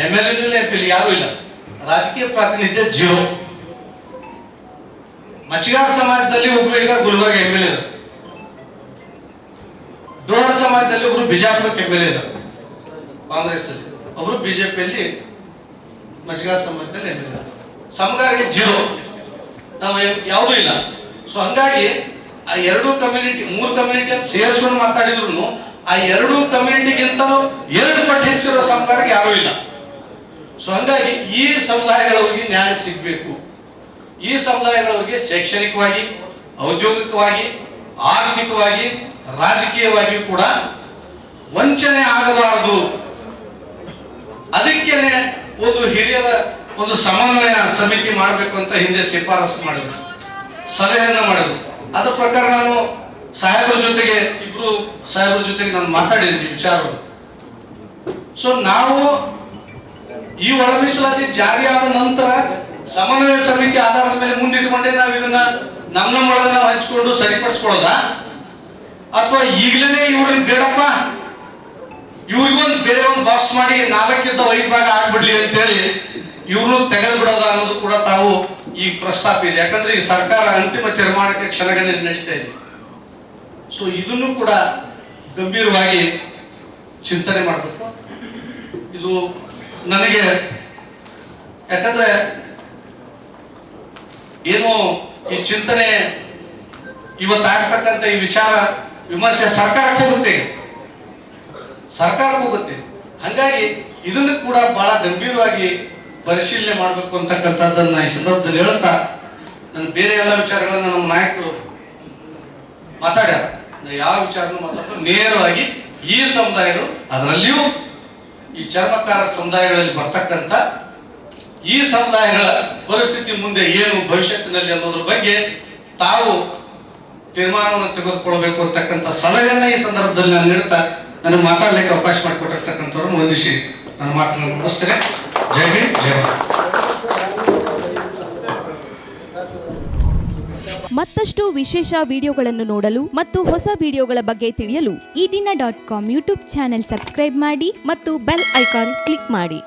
MLA ಇಲ್ಲ, MP ಯಾರು ಇಲ್ಲ, ರಾಜಕೀಯ ಪ್ರಾತಿನಿಧ್ಯ 0. ಮಚ್ಚಿಗಾರ ಸಮಾಜದಲ್ಲಿ ಒಬ್ರು ಈಗ ಗುಲ್ಬರ್ಗ MLA ಇದ್ದಾರೆ, ಡೋಹರ್ ಸಮಾಜದಲ್ಲಿ ಒಬ್ರು ಬಿಜಾಪುರಕ್ಕೆ MLA ಇದ್ದಾರೆ ಕಾಂಗ್ರೆಸ್ ಅಲ್ಲಿ, ಒಬ್ರು ಬಿಜೆಪಿಯಲ್ಲಿ ಮಚ್ಚಿಗಾರ ಸಮಾಜದಲ್ಲಿ MLA ಇದ್ದಾರೆ. ಸಮಗಾರಿಗೆ 0, ನಾವು ಯಾವುದೂ ಇಲ್ಲ. ಸೊ ಹಂಗಾಗಿ ಆ 2 ಕಮ್ಯುನಿಟಿ 3 ಕಮ್ಯುನಿಟಿ ಅಂತ ಸೇರಿಸ್ಕೊಂಡು ಮಾತಾಡಿದ್ರು ಆ 2 ಕಮ್ಯುನಿಟಿಗಿಂತ 2 ಪಟ್ಟು ಹೆಚ್ಚಿರೋ ಸಮುದಾಯಕ್ಕೆ ಯಾರೂ ಇಲ್ಲ. ಸೊ ಹಂಗಾಗಿ ಈ ಸಮುದಾಯಗಳವರಿಗೆ ನ್ಯಾಯ ಸಿಗಬೇಕು. ಈ ಸಮುದಾಯಗಳವರಿಗೆ ಶೈಕ್ಷಣಿಕವಾಗಿ, ಔದ್ಯೋಗಿಕವಾಗಿ, ಆರ್ಥಿಕವಾಗಿ, ರಾಜಕೀಯವಾಗಿಯೂ ಕೂಡ ವಂಚನೆ ಆಗಬಾರದು. ಅದಕ್ಕೇನೆ ಒಂದು ಹಿರಿಯರ ಒಂದು ಸಮನ್ವಯ ಸಮಿತಿ ಮಾಡಬೇಕು ಅಂತ ಹಿಂದೆ ಶಿಫಾರಸು ಮಾಡಿದ್ರು, ಸಲಹೆಯನ್ನ ಮಾಡಿದ್ರು. ಅದ ಪ್ರಕಾರ ನಾನು ಸಾಹೇಬ್ರ ಜೊತೆಗೆ, ಇಬ್ರು ಸಾಹೇಬ್ರ ಜೊತೆಗೆ ನಾನು ಮಾತಾಡಿದ್ದೀನಿ ವಿಚಾರವನ್ನು. ಸೊ ನಾವು ಈ ಒಳ ಮೀಸಲಾತಿ ಜಾರಿ ಆದ ನಂತರ ಸಮನ್ವಯ ಸಮಿತಿ ಆಧಾರದ ಮೇಲೆ ಮುಂದಿಟ್ಟುಕೊಂಡೆ ನಾವು ಇದನ್ನ ನಮ್ಮೊಳಗೆ ನಾವು ಹಂಚಿಕೊಂಡು ಸರಿಪಡಿಸ್ಕೊಳ್ಳೋದ, ಅಥವಾ ಈಗಲೇ ಇವ್ರನ್ನ ಬೇಡಪ್ಪ ಇವ್ರಿಗೊಂದು ಬೇರೆ ಒಂದು ಬಾಕ್ಸ್ ಮಾಡಿ 4 5 ಭಾಗ ಆಗ್ಬಿಡ್ಲಿ ಅಂತೇಳಿ ಇವ್ರನ್ನು ತೆಗೆದು ಬಿಡೋದ ಅನ್ನೋದು ಕೂಡ ತಾವು ಈ ಪ್ರಸ್ತಾಪ ಇದೆ. ಯಾಕಂದ್ರೆ ಈ ಸರ್ಕಾರ ಅಂತಿಮ ತೀರ್ಮಾನಕ್ಕೆ ಕ್ಷಣಗಣನೆ ನಡೀತಾ ಇದೆ. ಸೊ ಇದನ್ನು ಕೂಡ ಗಂಭೀರವಾಗಿ ಚಿಂತನೆ ಮಾಡಬೇಕು. ಇದು ನನಗೆ ಯಾಕಂದ್ರೆ ಏನು ಈ ಚಿಂತನೆ ಇವತ್ತಾಗ್ತಕ್ಕಂಥ ಈ ವಿಚಾರ ವಿಮರ್ಶೆ ಸರ್ಕಾರಕ್ಕೆ ಹೋಗುತ್ತೆ. ಹಾಗಾಗಿ ಇದನ್ನು ಕೂಡ ಬಹಳ ಗಂಭೀರವಾಗಿ ಪರಿಶೀಲನೆ ಮಾಡಬೇಕು ಅಂತಕ್ಕಂಥದ್ದನ್ನ ಈ ಸಂದರ್ಭದಲ್ಲಿ ಹೇಳ್ತಾ, ನಾನು ಬೇರೆ ಎಲ್ಲ ವಿಚಾರಗಳನ್ನ ನಮ್ಮ ನಾಯಕರು ಮಾತಾಡ್ಯಾರ, ಯಾವ ವಿಚಾರನೂ ಮಾತಾಡೋ ನೇರವಾಗಿ ಈ ಸಮುದಾಯಗಳು, ಅದರಲ್ಲಿಯೂ ಈ ಚರ್ಮಕಾರ ಸಮುದಾಯಗಳಲ್ಲಿ ಬರ್ತಕ್ಕಂಥ ಈ ಸಮುದಾಯಗಳ ಪರಿಸ್ಥಿತಿ ಮುಂದೆ ಏನು ಭವಿಷ್ಯತ್ತಿನಲ್ಲಿ ಅನ್ನೋದ್ರ ಬಗ್ಗೆ ತಾವು ತೀರ್ಮಾನವನ್ನು ತೆಗೆದುಕೊಳ್ಬೇಕು ಅಂತಕ್ಕಂಥ ಸಲಹೆಯನ್ನ ಈ ಸಂದರ್ಭದಲ್ಲಿ ನಾನು ನೀಡ್ತಾ ನನಗೆ ಮಾತಾಡ್ಲಿಕ್ಕೆ ಅವಕಾಶ ಮಾಡಿಕೊಟ್ಟಿರ್ತಕ್ಕಂಥವ್ರನ್ನು ವಂದಿಸಿ ನನ್ನ ಮಾತನ್ನು ಮುಗಿಸ್ತೇನೆ. ಜೈ ಹಿಂದ್, ಜೈ ಭಾರತ್. ಮತ್ತಷ್ಟು ವಿಶೇಷ ವಿಡಿಯೋಗಳನ್ನು ನೋಡಲು ಮತ್ತು ಹೊಸ ವಿಡಿಯೋಗಳ ಬಗ್ಗೆ ತಿಳಿಯಲು ಈ ದಿನ .com ಯೂಟ್ಯೂಬ್ ಚಾನೆಲ್ ಸಬ್ಸ್ಕ್ರೈಬ್ ಮಾಡಿ ಮತ್ತು ಬೆಲ್ ಐಕಾನ್ ಕ್ಲಿಕ್ ಮಾಡಿ.